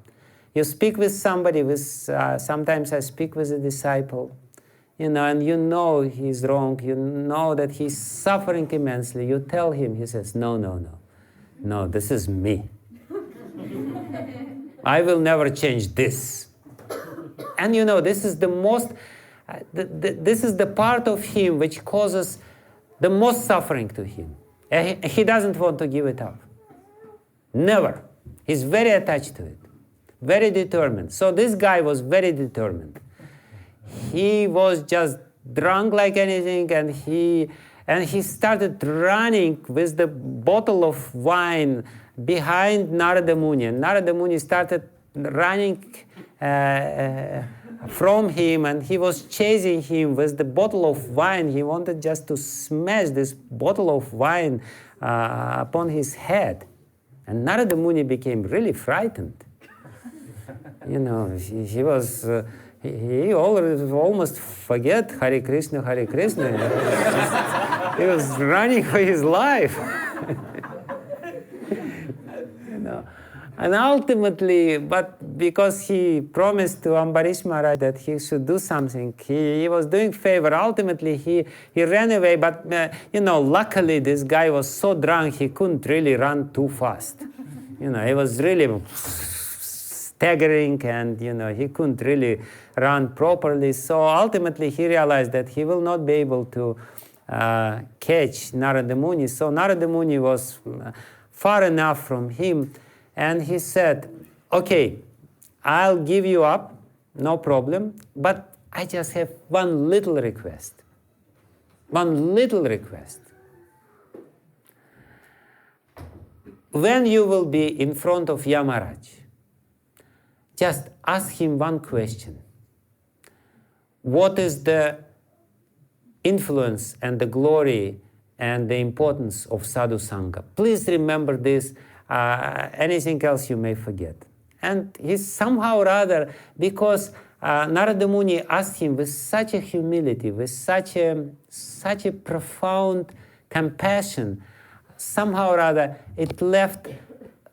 You speak with somebody, sometimes I speak with a disciple, and you know he's wrong, you know that he's suffering immensely. You tell him, he says, no, this is me. I will never change this. And this is the most, this is the part of him which causes the most suffering to him. He doesn't want to give it up. Never. He's very attached to it. Very determined. So this guy was very determined. He was just drunk like anything, and he started running with the bottle of wine behind Narada Muni. And Narada Muni started running from him, and he was chasing him with the bottle of wine. He wanted just to smash this bottle of wine upon his head. And Narada Muni became really frightened. He was, he almost forget Hare Krishna, Hare Krishna. He was running for his life. And ultimately, but because he promised to Ambarish Maharaj that he should do something, he was doing favor. Ultimately, he ran away. But, luckily, this guy was so drunk, he couldn't really run too fast. He was really staggering, and, he couldn't really run properly. So ultimately, he realized that he will not be able to catch Narada Muni. So Narada Muni was far enough from him. And he said, okay, I'll give you up, no problem, but I just have one little request. One little request. When you will be in front of Yamaraj, just ask him one question. What is the influence and the glory and the importance of sadhu sangha? Please remember this. Anything else you may forget. And he somehow or other, because Narada Muni asked him with such a humility, with such a profound compassion, somehow or other it left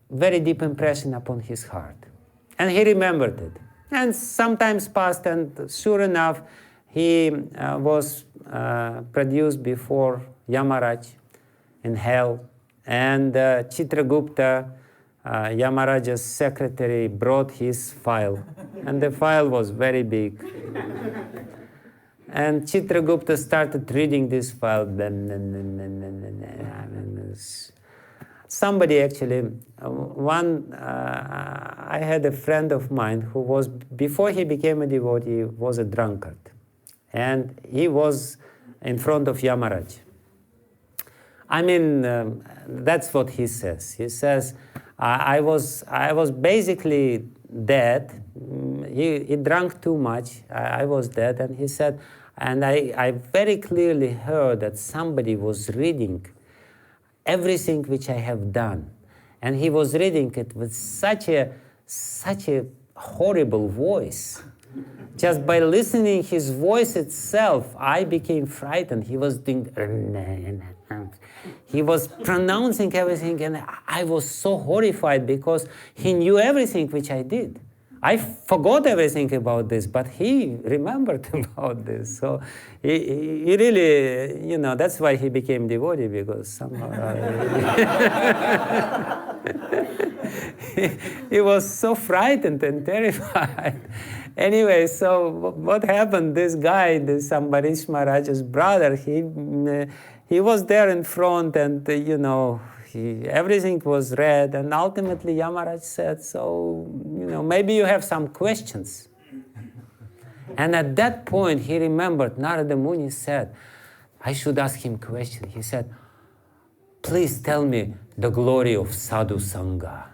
very deep impression upon his heart. And he remembered it. And sometimes passed, and sure enough, he was produced before Yamaraj in hell. And Chitragupta, Yamaraja's secretary, brought his file. And the file was very big. And Chitragupta started reading this file. Somebody actually, I had a friend of mine who was, before he became a devotee, was a drunkard. And he was in front of Yamaraj. I mean, that's what he says. He says, I was basically dead. He drank too much. I was dead. And he said, and I very clearly heard that somebody was reading everything which I have done. And he was reading it with such a horrible voice. Just by listening his voice itself, I became frightened. He was doing, he was pronouncing everything, and I was so horrified because he knew everything which I did. I forgot everything about this, but he remembered about this. So he really, that's why he became devotee, because somehow he was so frightened and terrified. Anyway, so what happened? This guy, this Ambarish Maharaj's brother, he was there in front, and everything was read, and ultimately Yamaraj said, so, maybe you have some questions. And at that point, he remembered Narada Muni said, I should ask him question. He said, please tell me the glory of sadhu sangha.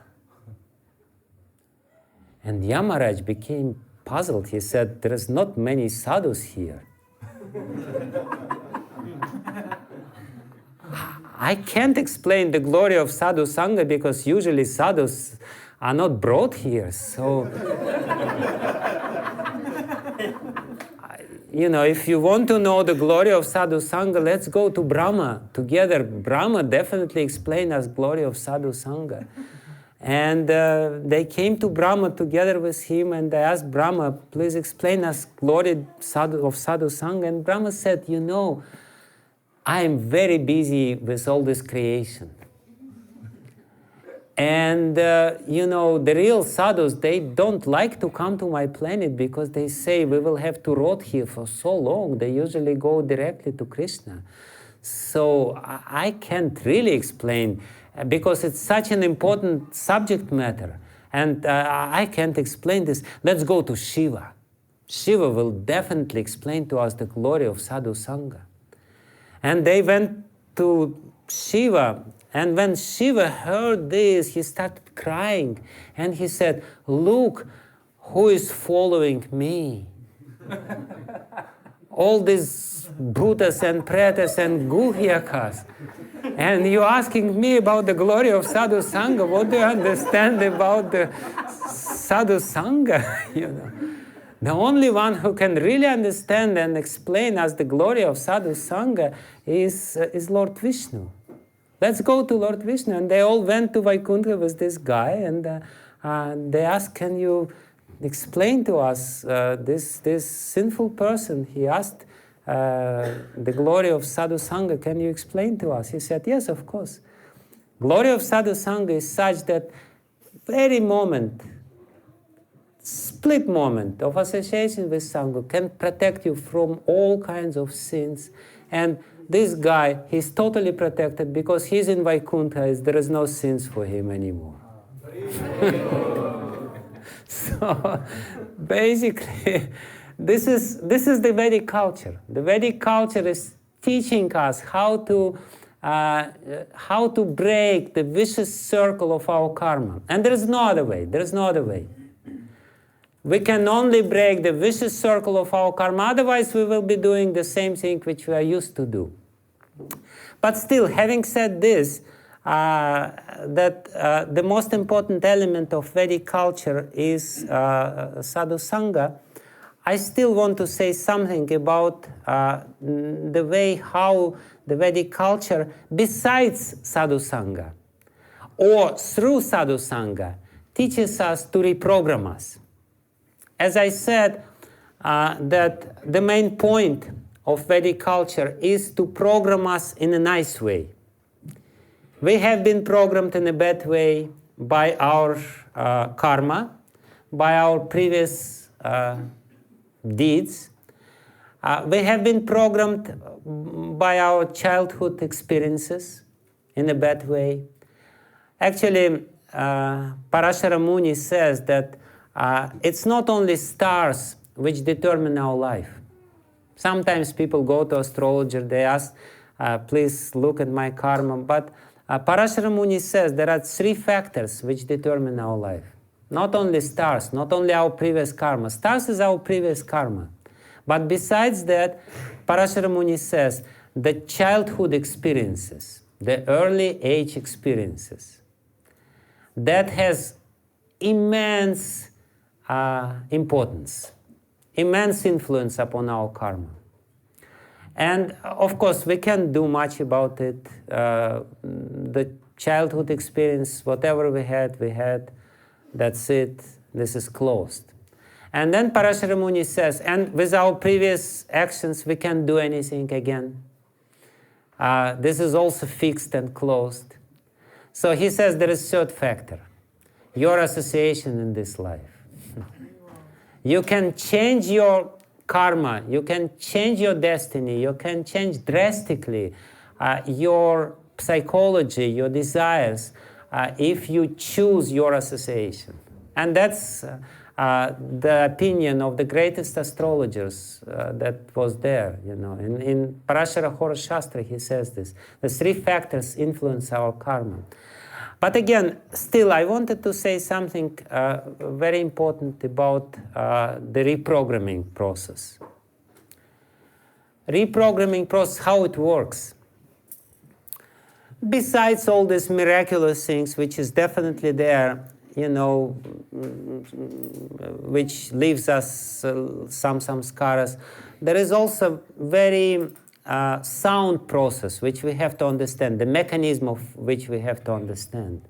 And Yamaraj became puzzled. He said, there is not many sadhus here. I can't explain the glory of sadhu sangha because usually sadhus are not brought here. So, if you want to know the glory of sadhu sangha, let's go to Brahma together. Brahma definitely explained us glory of sadhu sangha. And they came to Brahma together with him, and they asked Brahma, please explain us glory of sadhu sangha. And Brahma said, I am very busy with all this creation. And, the real sadhus, they don't like to come to my planet because they say we will have to rot here for so long. They usually go directly to Krishna. So I can't really explain because it's such an important subject matter. And I can't explain this. Let's go to Shiva. Shiva will definitely explain to us the glory of sadhu sangha. And they went to Shiva. And when Shiva heard this, he started crying. And he said, look, who is following me? All these Bhutas and Pretas and Guhyakas. And you're asking me about the glory of sadhu sangha. What do you understand about the sadhu sangha? The only one who can really understand and explain us the glory of sadhu sangha is Lord Vishnu. Let's go to Lord Vishnu. And they all went to Vaikuntha with this guy, and they asked, can you explain to us this sinful person? He asked the glory of sadhu sangha, can you explain to us? He said, yes, of course. Glory of sadhu sangha is such that very moment, split moment of association with Sangha can protect you from all kinds of sins. And this guy, he's totally protected because he's in Vaikuntha. There is no sins for him anymore. So basically, this is the Vedic culture. The Vedic culture is teaching us how to break the vicious circle of our karma. And there is no other way. There is no other way. We can only break the vicious circle of our karma. Otherwise, we will be doing the same thing which we are used to do. But still, having said this, the most important element of Vedic culture is sadhu sangha, I still want to say something about the way how the Vedic culture, besides sadhu sangha, or through sadhu sangha, teaches us to reprogram us. As I said, that the main point of Vedic culture is to program us in a nice way. We have been programmed in a bad way by our karma, by our previous deeds. We have been programmed by our childhood experiences in a bad way. Actually, Parashara Muni says that it's not only stars which determine our life. Sometimes people go to astrologer, they ask, please look at my karma. But Parashara Muni says there are 3 factors which determine our life. Not only stars, not only our previous karma. Stars is our previous karma. But besides that, Parashara Muni says the childhood experiences, the early age experiences, that has immense importance, immense influence upon our karma. And of course, we can't do much about it. The childhood experience, whatever we had, that's it, this is closed. And then Parashara Muni says, and with our previous actions, we can't do anything again. This is also fixed and closed. So he says there is third factor, your association in this life. You can change your karma, you can change your destiny, you can change drastically your psychology, your desires, if you choose your association. And that's the opinion of the greatest astrologers that was there. You know, in Parashara Hora Shastra he says this. The 3 factors influence our karma. But again, still, I wanted to say something very important about the reprogramming process. Reprogramming process, how it works. Besides all these miraculous things, which is definitely there, you know, which leaves us some samskaras, there is also very sound process which we have to understand, the mechanism of which we have to understand.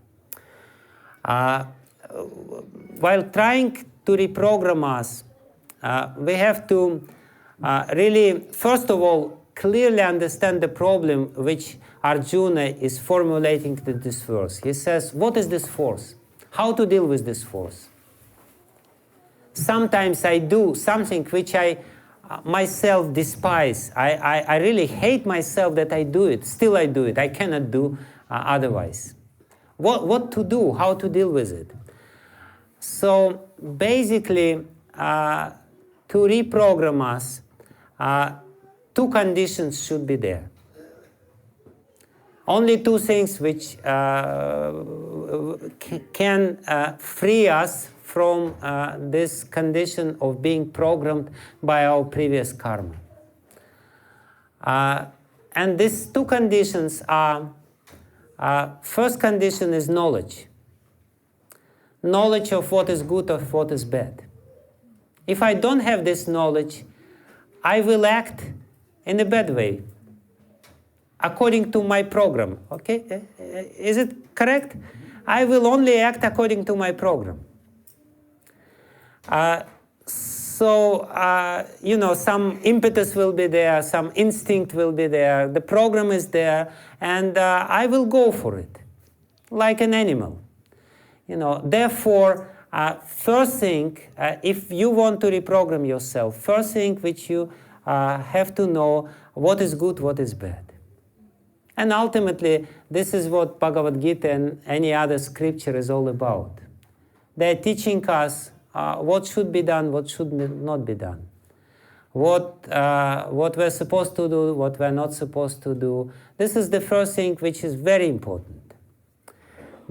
While trying to reprogram us, we have to really, first of all, clearly understand the problem which Arjuna is formulating to this verse. He says, what is this force? How to deal with this force? Sometimes I do something which I myself despise. I really hate myself that I do it. Still I do it. I cannot do otherwise. What to do? How to deal with it? So basically, to reprogram us, 2 conditions should be there. Only 2 things which can free us from this condition of being programmed by our previous karma. And these 2 conditions are, first condition is knowledge. Knowledge of what is good or what is bad. If I don't have this knowledge, I will act in a bad way, according to my program. Okay? Is it correct? I will only act according to my program. You know, some impetus will be there, some instinct will be there, the program is there, and I will go for it, like an animal. You know, therefore, first thing, if you want to reprogram yourself, first thing which you have to know what is good, what is bad. And ultimately, this is what Bhagavad Gita and any other scripture is all about. They're teaching us what should be done, what should not be done, what we're supposed to do, what we're not supposed to do. This is the first thing which is very important.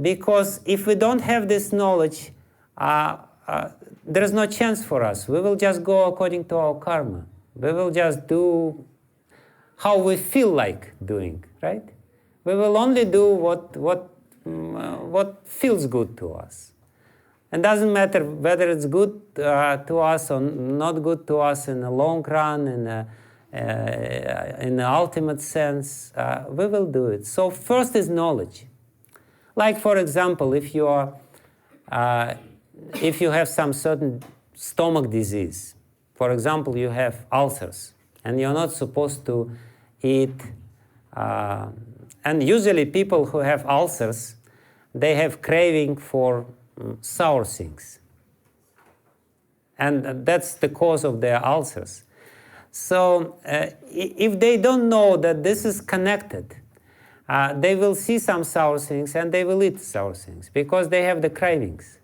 Because if we don't have this knowledge, there is no chance for us. We will just go according to our karma. We will just do how we feel like doing, right? We will only do what feels good to us. It doesn't matter whether it's good to us or not good to us in the long run, in the ultimate sense. We will do it. So first is knowledge. Like, for example, if you have some certain stomach disease, for example, you have ulcers, and you're not supposed to eat. And usually people who have ulcers, they have craving for sour things. And that's the cause of their ulcers. So if they don't know that this is connected, they will see some sour things and they will eat sour things because they have the cravings.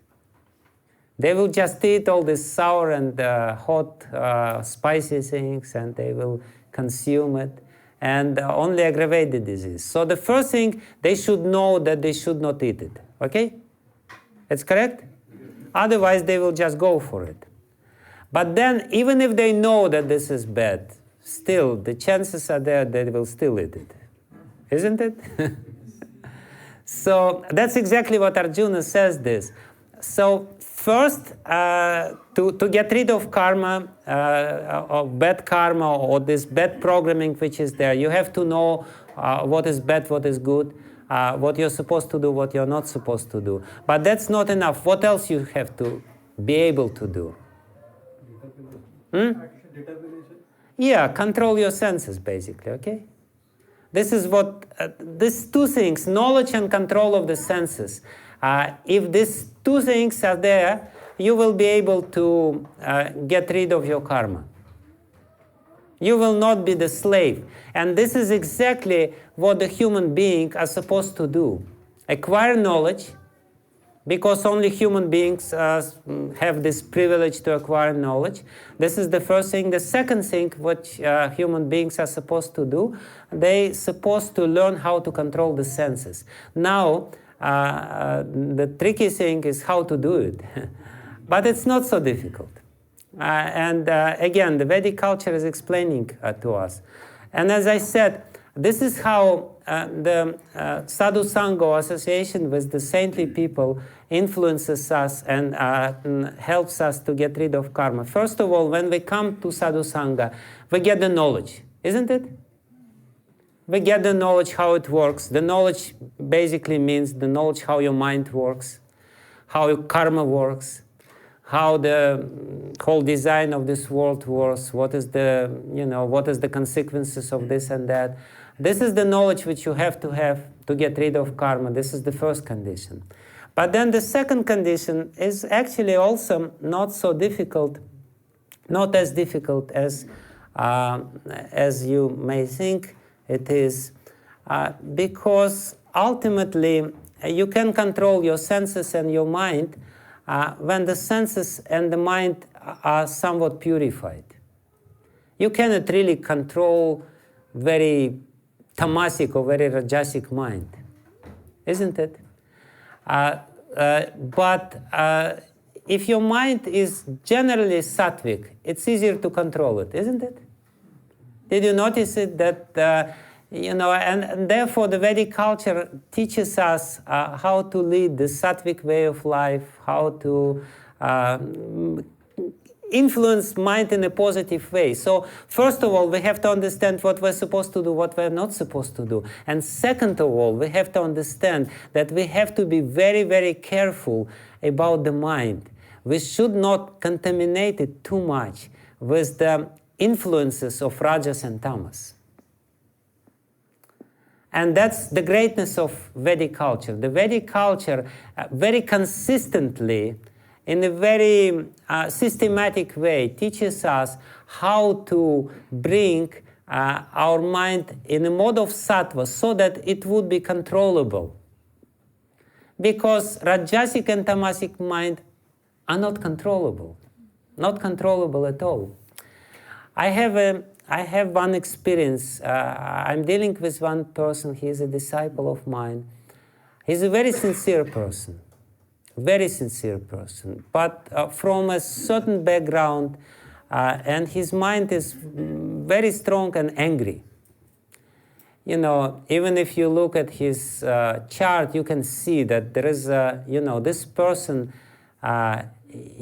They will just eat all this sour and hot, spicy things, and they will consume it and only aggravate the disease. So the first thing, they should know that they should not eat it. Okay? It's correct? Otherwise, they will just go for it. But then, even if they know that this is bad, still, the chances are there that they will still eat it. Isn't it? So that's exactly what Arjuna says this. So first, to get rid of karma, of bad karma, or this bad programming which is there, you have to know what is bad, what is good, what you're supposed to do, what you're not supposed to do. But that's not enough. What else you have to be able to do? Determination? Yeah, control your senses, basically, okay? This is what, these two things, knowledge and control of the senses. If these two things are there, you will be able to get rid of your karma. You will not be the slave. And this is exactly what the human beings are supposed to do. Acquire knowledge, because only human beings have this privilege to acquire knowledge. This is the first thing. The second thing which human beings are supposed to do, they're supposed to learn how to control the senses. Now, the tricky thing is how to do it. But it's not so difficult. Again, the Vedic culture is explaining to us. And as I said, this is how the sadhu sangha, or association with the saintly people, influences us and helps us to get rid of karma. First of all, when we come to sadhu sangha, we get the knowledge, isn't it? We get the knowledge how it works. The knowledge basically means the knowledge how your mind works, how your karma works, how the whole design of this world works, what is the consequences of this and that. This is the knowledge which you have to get rid of karma. This is the first condition. But then the second condition is actually also not so difficult, not as difficult as you may think it is, because ultimately you can control your senses and your mind when the senses and the mind are somewhat purified. You cannot really control very tamasic or very rajasic mind, isn't it? But if your mind is generally sattvic, it's easier to control it, isn't it? Did you notice it that, and therefore the Vedic culture teaches us how to lead the sattvic way of life, how to influence mind in a positive way. So first of all, we have to understand what we're supposed to do, what we're not supposed to do. And second of all, we have to understand that we have to be very, very careful about the mind. We should not contaminate it too much with the influences of rajas and tamas. And that's the greatness of Vedic culture. The Vedic culture very consistently, in a very systematic way, teaches us how to bring our mind in a mode of sattva so that it would be controllable. Because Rajasic and Tamasic mind are not controllable. Not controllable at all. I have one experience. I'm dealing with one person. He's a disciple of mine. He's a very sincere person. But from a certain background, and his mind is very strong and angry. You know, even if you look at his chart, you can see that there is this person,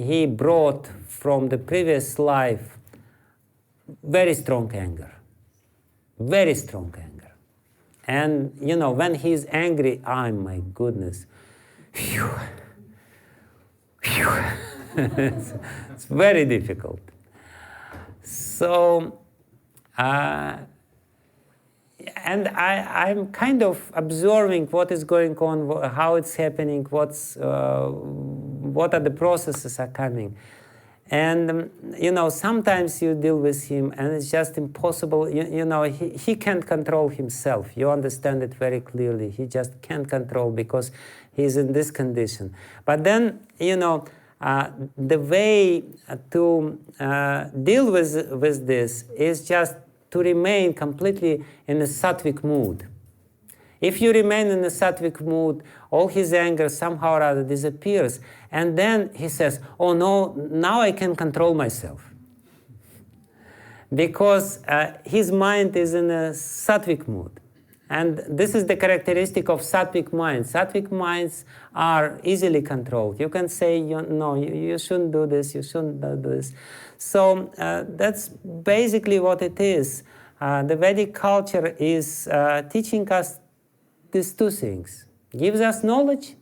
he brought from the previous life very strong anger. Very strong anger. And, when he's angry, oh my goodness, phew, phew. It's very difficult. So, and I'm kind of observing what is going on, how it's happening, what are the processes are coming. And, sometimes you deal with him and it's just impossible. He can't control himself. You understand it very clearly. He just can't control because he's in this condition. But then, the way to deal with this is just to remain completely in a sattvic mood. If you remain in a sattvic mood, all his anger somehow or other disappears. And then he says, oh no, now I can control myself. Because his mind is in a sattvic mood. And this is the characteristic of sattvic minds. Sattvic minds are easily controlled. You can say, no, you shouldn't do this, you shouldn't do this. So that's basically what it is. The Vedic culture is teaching us these two things. Gives us knowledge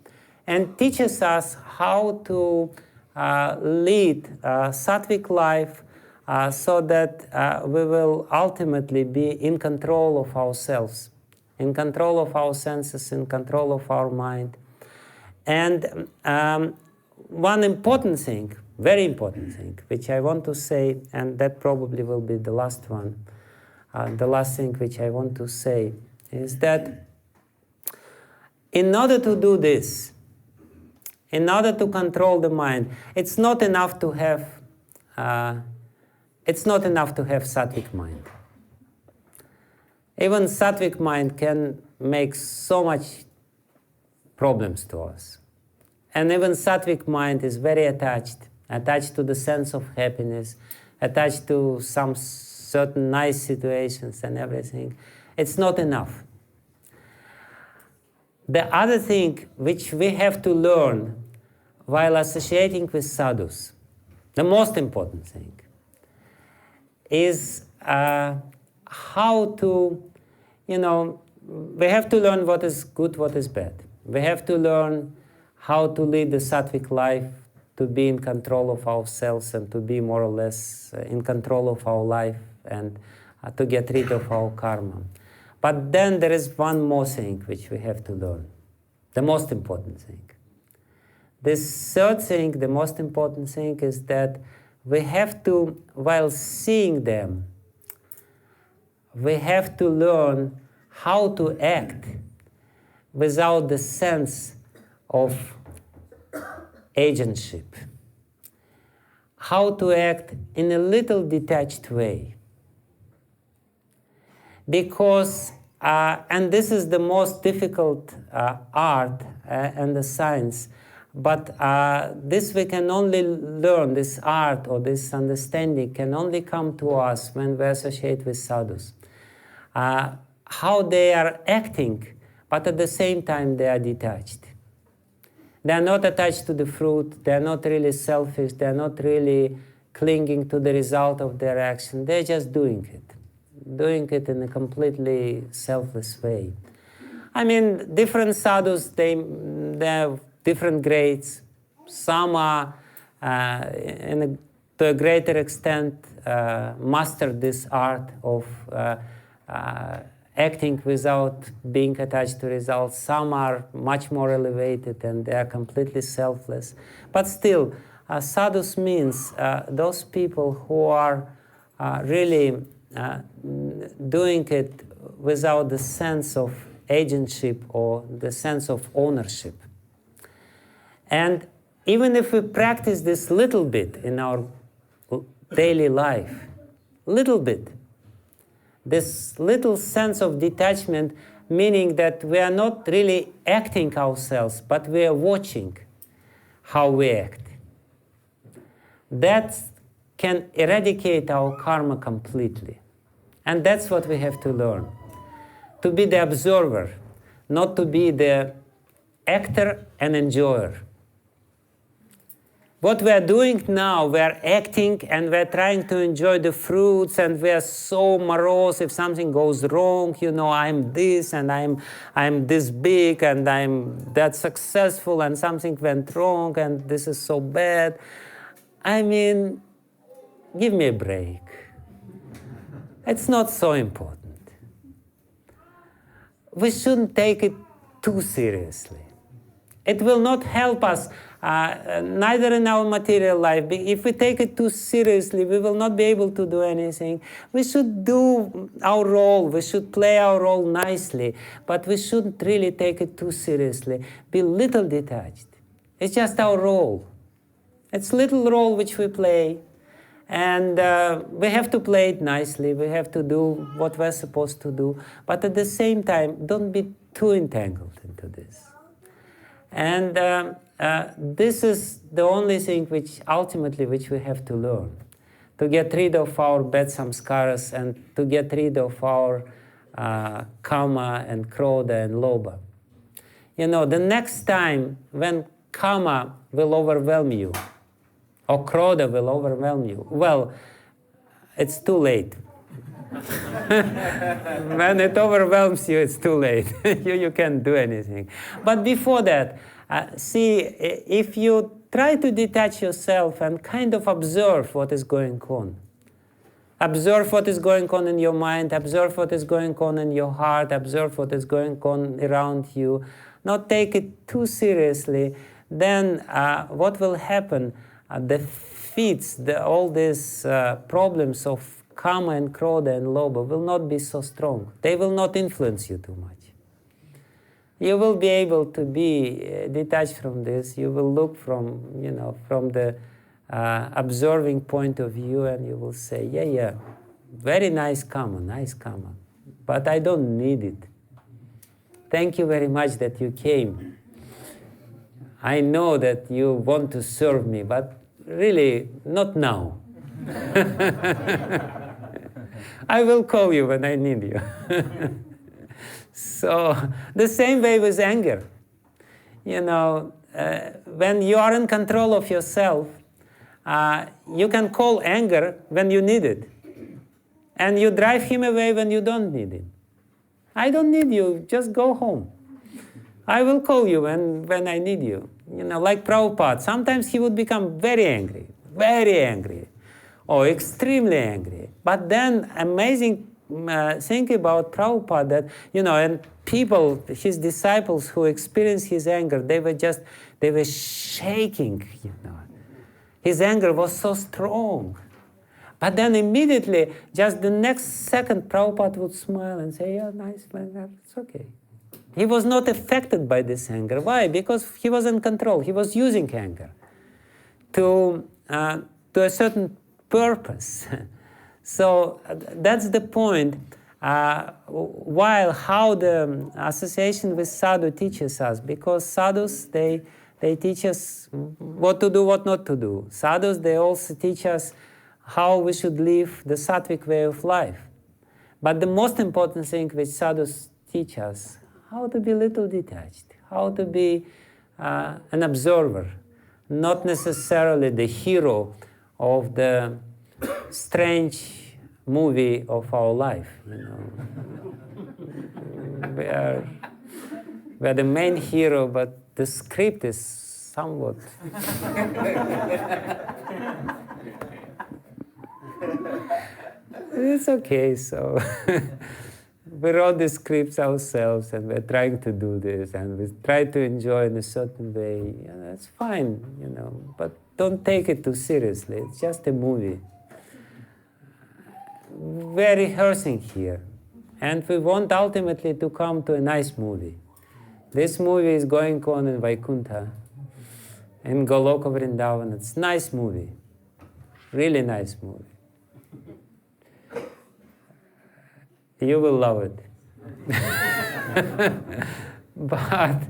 and teaches us how to lead a sattvic life so that we will ultimately be in control of ourselves, in control of our senses, in control of our mind. And one important thing, very important thing, which I want to say, and that probably will be the last one, the last thing which I want to say is that in order to do this, in order to control the mind, it's not enough to have sattvic mind. Even sattvic mind can make so much problems to us. And even sattvic mind is very attached to the sense of happiness, attached to some certain nice situations and everything. It's not enough. The other thing which we have to learn while associating with sadhus, the most important thing, is how to, we have to learn what is good, what is bad. We have to learn how to lead the sattvic life, to be in control of ourselves and to be more or less in control of our life and to get rid of our karma. But then there is one more thing which we have to learn, the most important thing. This third thing, the most important thing, is that we have to, while seeing them, we have to learn how to act without the sense of agentship. How to act in a little detached way. Because, and this is the most difficult art and the science, but this we can only learn, this art or this understanding can only come to us when we associate with sadhus. How they are acting, but at the same time they are detached. They are not attached to the fruit, they are not really selfish, they are not really clinging to the result of their action, they're just doing it in a completely selfless way. I mean, different sadhus, they have different grades. Some are, to a greater extent, mastered this art of acting without being attached to results. Some are much more elevated and they are completely selfless. But still, sadhus means those people who are really doing it without the sense of agentship or the sense of ownership. And even if we practice this little bit in our daily life, little bit, this little sense of detachment, meaning that we are not really acting ourselves, but we are watching how we act. That can eradicate our karma completely. And that's what we have to learn. To be the observer, not to be the actor and enjoyer. What we are doing now, we are acting and we are trying to enjoy the fruits, and we are so morose if something goes wrong. You know, I'm this and I'm this big and I'm that successful and something went wrong and this is so bad. I mean, give me a break. It's not so important. We shouldn't take it too seriously. It will not help us, neither in our material life. If we take it too seriously, we will not be able to do anything. We should do our role. We should play our role nicely. But we shouldn't really take it too seriously. Be little detached. It's just our role. It's little role which we play. And we have to play it nicely. We have to do what we're supposed to do. But at the same time, don't be too entangled into this. And this is the only thing which ultimately we have to learn. To get rid of our bad samskaras and to get rid of our kama and krodha and lobha. You know, the next time when kama will overwhelm you, or krodha will overwhelm you, well, it's too late. When it overwhelms you, it's too late. you can't do anything. But before that, see, if you try to detach yourself and kind of observe what is going on. Observe what is going on in your mind, observe what is going on in your heart, observe what is going on around you. Not take it too seriously. Then what will happen? The feats, all these problems of kama and krodha and lobha will not be so strong. They will not influence you too much. You will be able to be detached from this. You will look from the observing point of view, and you will say, yeah, very nice kama, but I don't need it. Thank you very much that you came. I know that you want to serve me, but really, not now. I will call you when I need you. So, the same way with anger. You know, when you are in control of yourself, you can call anger when you need it. And you drive him away when you don't need him. I don't need you, just go home. I will call you when I need you. You know, like Prabhupada, sometimes he would become very angry, or extremely angry. But then, amazing thing about Prabhupada that, you know, and people, his disciples who experienced his anger, they were shaking, you know. His anger was so strong. But then immediately, just the next second, Prabhupada would smile and say, yeah, nice, it's okay. He was not affected by this anger. Why? Because he was in control. He was using anger to a certain purpose. So that's the point. While how the association with sadhu teaches us, because sadhus, they teach us what to do, what not to do. Sadhus, they also teach us how we should live the sattvic way of life. But the most important thing which sadhus teach us, how to be little detached, how to be an observer, not necessarily the hero of the strange movie of our life. You know, we are the main hero, but the script is somewhat. It's okay. So we wrote the scripts ourselves, and we're trying to do this, and we try to enjoy in a certain way. You know, it's fine, you know, but don't take it too seriously. It's just a movie. We're rehearsing here, and we want ultimately to come to a nice movie. This movie is going on in Vaikuntha, in Goloka Vrindavan. It's a nice movie, really nice movie. You will love it. But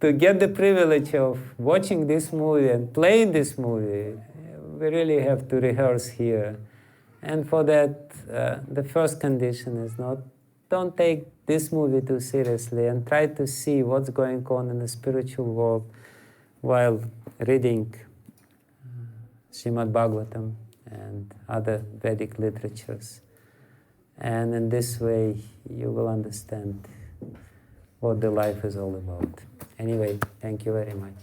to get the privilege of watching this movie and playing this movie, we really have to rehearse here. And for that, the first condition is don't take this movie too seriously and try to see what's going on in the spiritual world while reading Srimad Bhagavatam and other Vedic literatures. And in this way, you will understand what the life is all about. Anyway, thank you very much.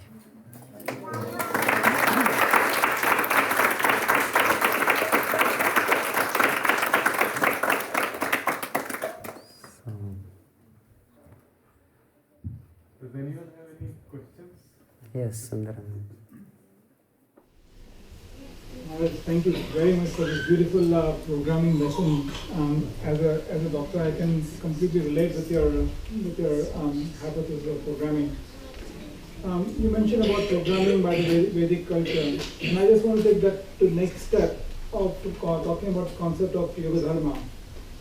Does anyone have any questions? Yes, Sundaram. Thank you very much for this beautiful programming lesson. As a doctor, I can completely relate with your hypothesis of programming. You mentioned about programming by the Vedic culture, and I just want to take that to the next step of talking about the concept of yoga dharma,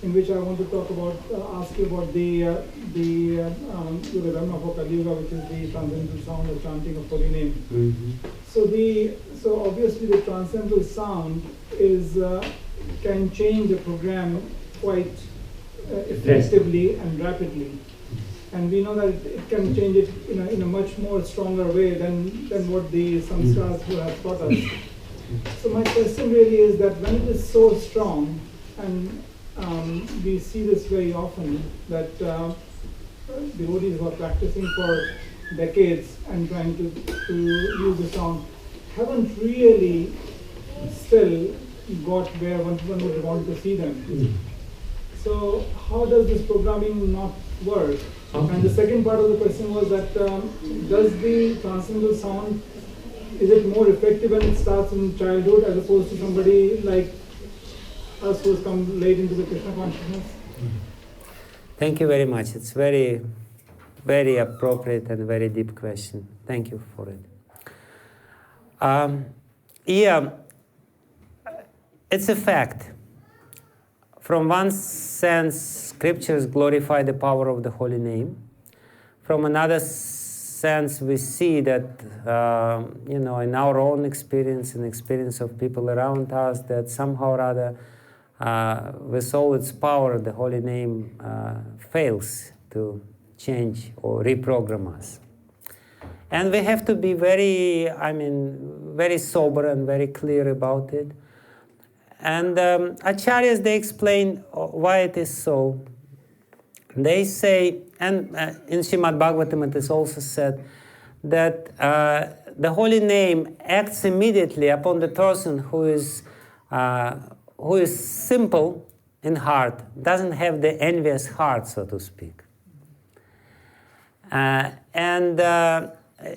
in which I want to talk about, ask you about the yoga dharma for Kali Yuga, which is the transcendental sound or chanting of holy name. Mm-hmm. So obviously the transcendental sound can change the program quite effectively and rapidly, and we know that it can change it in a much more stronger way than what the samskaras have taught us. So my question really is that when it is so strong, and we see this very often, that devotees who are practicing for decades and trying to use the sound haven't really still got where one would want to see them. So how does this programming not work? Okay. And the second part of the question was that does the transcendental sound, is it more effective when it starts in childhood as opposed to somebody like us who has come late into the Krishna consciousness? Thank you very much. It's very, very appropriate and very deep question. Thank you for it. It's a fact. From one sense, scriptures glorify the power of the holy name. From another sense, we see that, in our own experience and experience of people around us, that somehow or other, with all its power, the holy name fails to change or reprogram us. And we have to be very sober and very clear about it. And Acharyas, they explain why it is so. They say, and in Srimad Bhagavatam it is also said, that the holy name acts immediately upon the person who is simple in heart, doesn't have the envious heart, so to speak.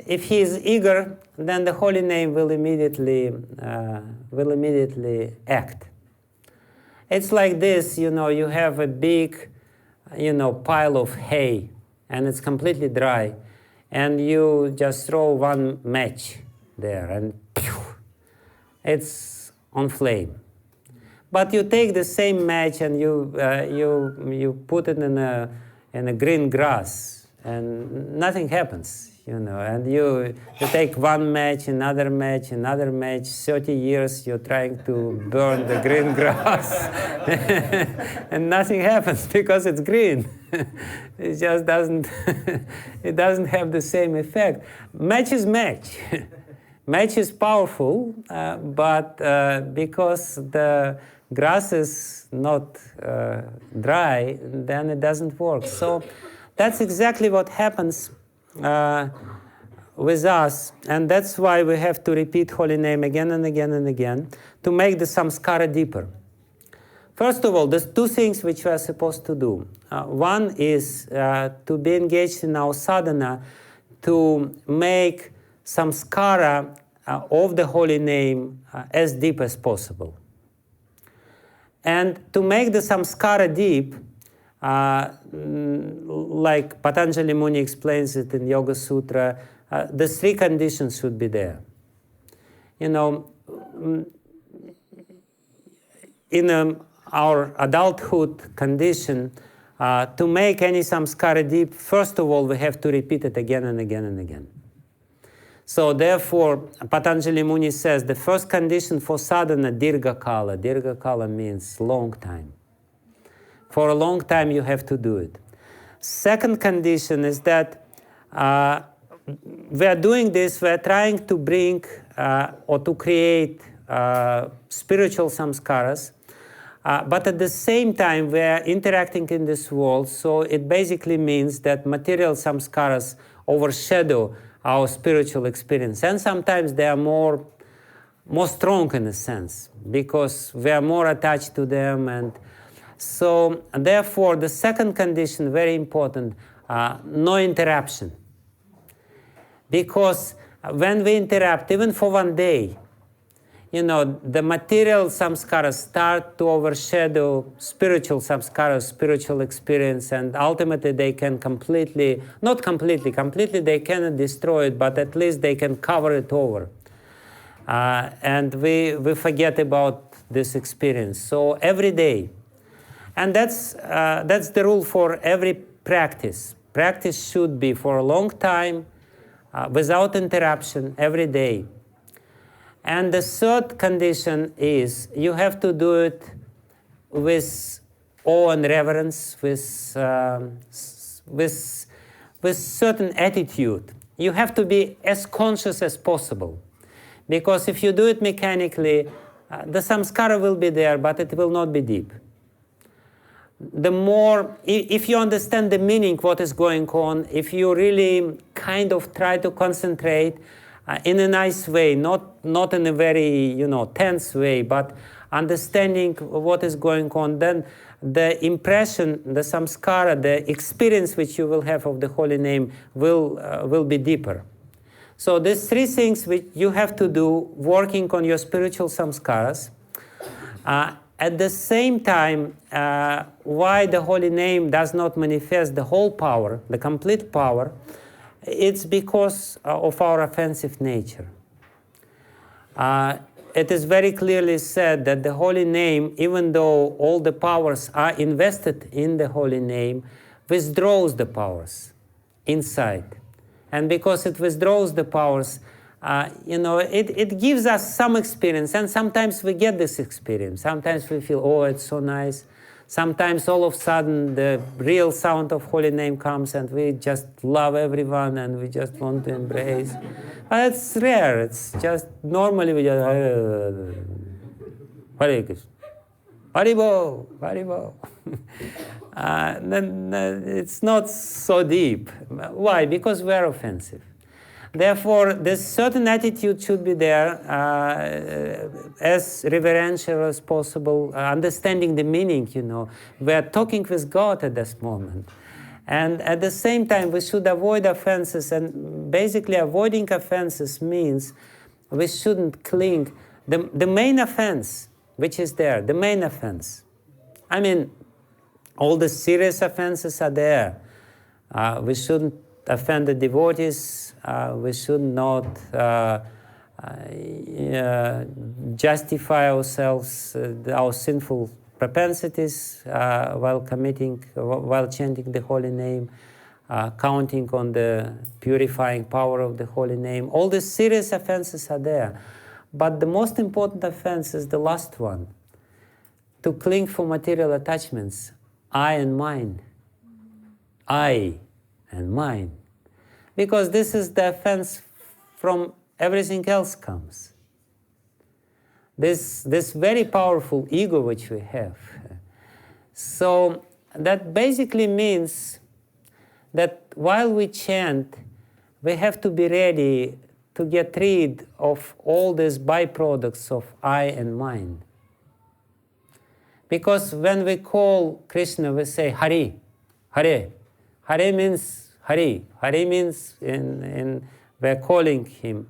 If he is eager, then the holy name will immediately act. It's like this, you have a big, pile of hay, and it's completely dry, and you just throw one match there, and pew, it's on flame. But you take the same match and you put it in a green grass, and nothing happens. And you take one match, another match, 30 years you're trying to burn the green grass, and nothing happens because it's green. It just doesn't have the same effect. Match is match. Match is powerful, but because the grass is not dry, then it doesn't work. So that's exactly what happens with us, and that's why we have to repeat holy name again and again and again to make the samskara deeper. First of all, there's two things which we are supposed to do. One is to be engaged in our sadhana to make samskara of the holy name as deep as possible. And to make the samskara deep, like Patanjali Muni explains it in Yoga Sutra, the three conditions should be there. You know, in our adulthood condition, to make any samskara deep, first of all, we have to repeat it again and again and again. So therefore, Patanjali Muni says the first condition for sadhana, dirgha kala. Dirgha kala means long time. For a long time you have to do it. Second condition is that we are doing this, we are trying to bring or to create spiritual samskaras, but at the same time we are interacting in this world, so it basically means that material samskaras overshadow our spiritual experience, and sometimes they are more strong in a sense, because we are more attached to them. And so therefore the second condition, very important, no interruption. Because when we interrupt, even for one day, you know, the material samskaras start to overshadow spiritual samskaras, spiritual experience, and ultimately they can completely they cannot destroy it, but at least they can cover it over. And we forget about this experience. So every day, and that's the rule for every practice. Practice should be for a long time, without interruption, every day. And the third condition is you have to do it with awe and reverence, with certain attitude. You have to be as conscious as possible, because if you do it mechanically, the samskara will be there, but it will not be deep. The more, if you understand the meaning, what is going on, if you really kind of try to concentrate in a nice way, not in a very, tense way, but understanding what is going on, then the impression, the samskara, the experience which you will have of the holy name will be deeper. So these three things which you have to do, working on your spiritual samskaras. At the same time, why the holy name does not manifest the whole power, the complete power, it's because of our offensive nature. It is very clearly said that the holy name, even though all the powers are invested in the holy name, withdraws the powers inside. And because it withdraws the powers, it gives us some experience, and sometimes we get this experience. Sometimes we feel, oh, it's so nice. Sometimes all of a sudden the real sound of holy name comes and we just love everyone and we just want to embrace. But it's rare. It's just normally we just Hare Krishna, Haribo, Haribo. Then it's not so deep. Why? Because we are offensive. Therefore, this certain attitude should be there, as reverential as possible, understanding the meaning, We are talking with God at this moment. And at the same time, we should avoid offenses. And basically, avoiding offenses means we shouldn't cling. The main offense, which is there, the main offense. I mean, all the serious offenses are there. We shouldn't offend the devotees. We should not justify ourselves, our sinful propensities while chanting the holy name, counting on the purifying power of the holy name. All the serious offenses are there. But the most important offense is the last one, to cling for material attachments, I and mine. I and mine. Because this is the offense from everything else comes. This very powerful ego which we have. So that basically means that while we chant, we have to be ready to get rid of all these byproducts of I and mine. Because when we call Krishna, we say Hari, Hare. Hare means Hari. Hari means we're calling him.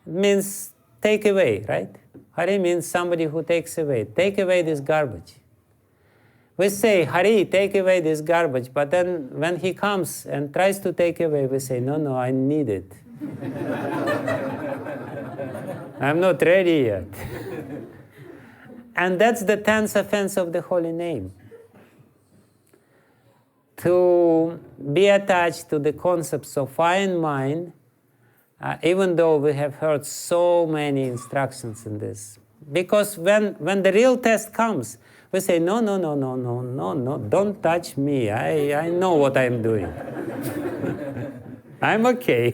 It means take away, right? Hari means somebody who takes away. Take away this garbage. We say, Hari, take away this garbage. But then when he comes and tries to take away, we say, no, I need it. I'm not ready yet. And that's the 10th offense of the holy name. To be attached to the concepts of I and mine, even though we have heard so many instructions in this. Because when the real test comes, we say, no, don't touch me. I know what I'm doing. I'm okay.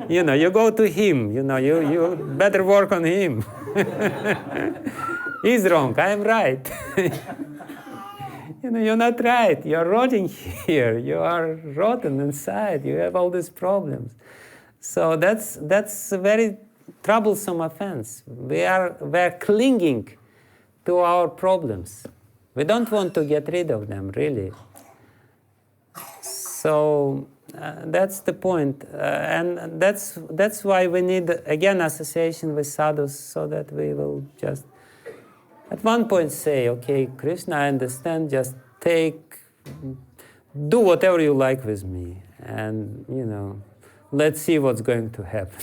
You go to him. You better work on him. He's wrong, I'm right. You're not right. You're rotting here. You are rotten inside. You have all these problems. So that's a very troublesome offense. We're clinging to our problems. We don't want to get rid of them, really. So that's the point. And that's why we need, again, association with sadhus, so that we will just at one point say, okay, Krishna, I understand, just do whatever you like with me. And, let's see what's going to happen.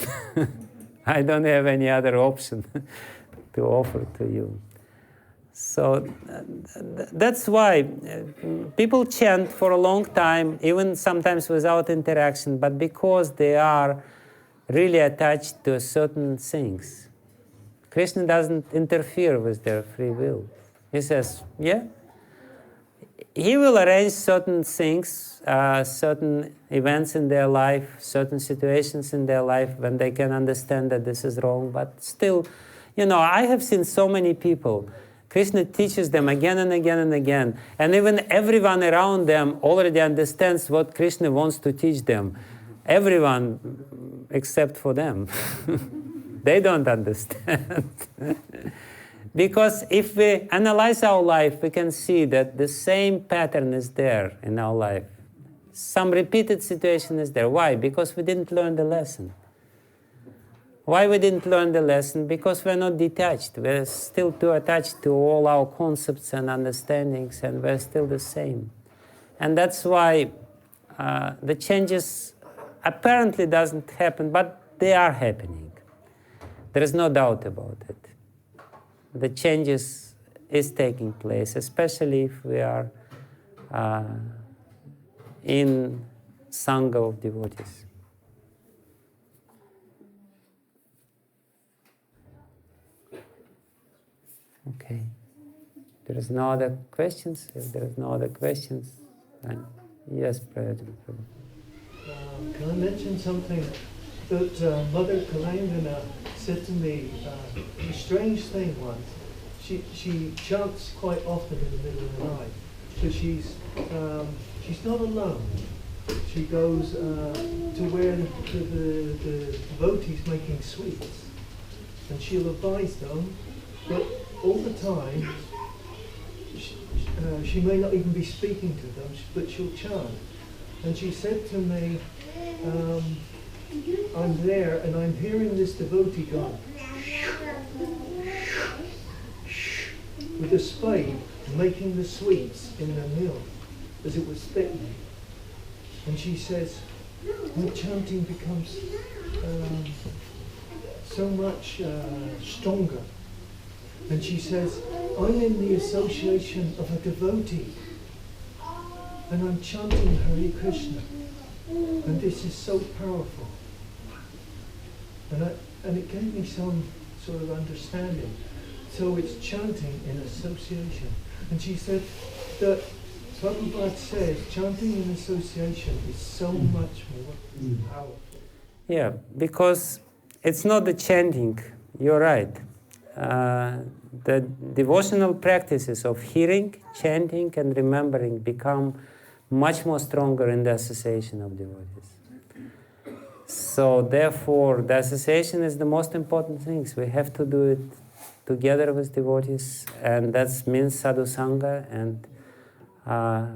I don't have any other option to offer to you. So that's why people chant for a long time, even sometimes without interaction, but because they are really attached to certain things. Krishna doesn't interfere with their free will. He says, yeah, he will arrange certain things, certain events in their life, certain situations in their life when they can understand that this is wrong. But still, I have seen so many people. Krishna teaches them again and again and again. And even everyone around them already understands what Krishna wants to teach them. Everyone except for them. They don't understand. Because if we analyze our life, we can see that the same pattern is there in our life. Some repeated situation is there. Why? Because we didn't learn the lesson. Why we didn't learn the lesson? Because we're not detached. We're still too attached to all our concepts and understandings, and we're still the same. And that's why the changes apparently doesn't happen, but they are happening. There is no doubt about it. The changes is taking place, especially if we are in Sangha of devotees. Okay. There is no other questions? If there is no other questions, then yes, Prayati. Can I mention something that Mother Kalandana said to me? A strange thing was, she chants quite often in the middle of the night, but she's not alone. She goes to where the devotees making sweets, and she'll advise them, but all the time she may not even be speaking to them, but she'll chant. And she said to me, I'm there and I'm hearing this devotee go with a spade making the sweets in the mill as it was thickening. And she says, when chanting becomes so much stronger. And she says, I'm in the association of a devotee and I'm chanting Hare Krishna. And this is so powerful. And it gave me some sort of understanding. So it's chanting in association. And she said that Prabhupada says chanting in association is so much more powerful. Yeah, because it's not the chanting, you're right. The devotional practices of hearing, chanting, and remembering become much more stronger in the association of devotees. So therefore, the association is the most important thing. We have to do it together with devotees, and that means sadhu sangha, and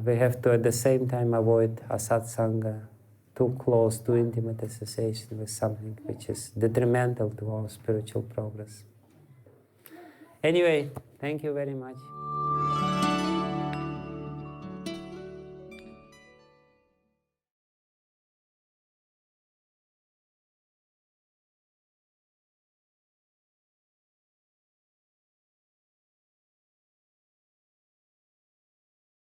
we have to at the same time avoid asat sangha, too close, too intimate association with something which is detrimental to our spiritual progress. Anyway, thank you very much.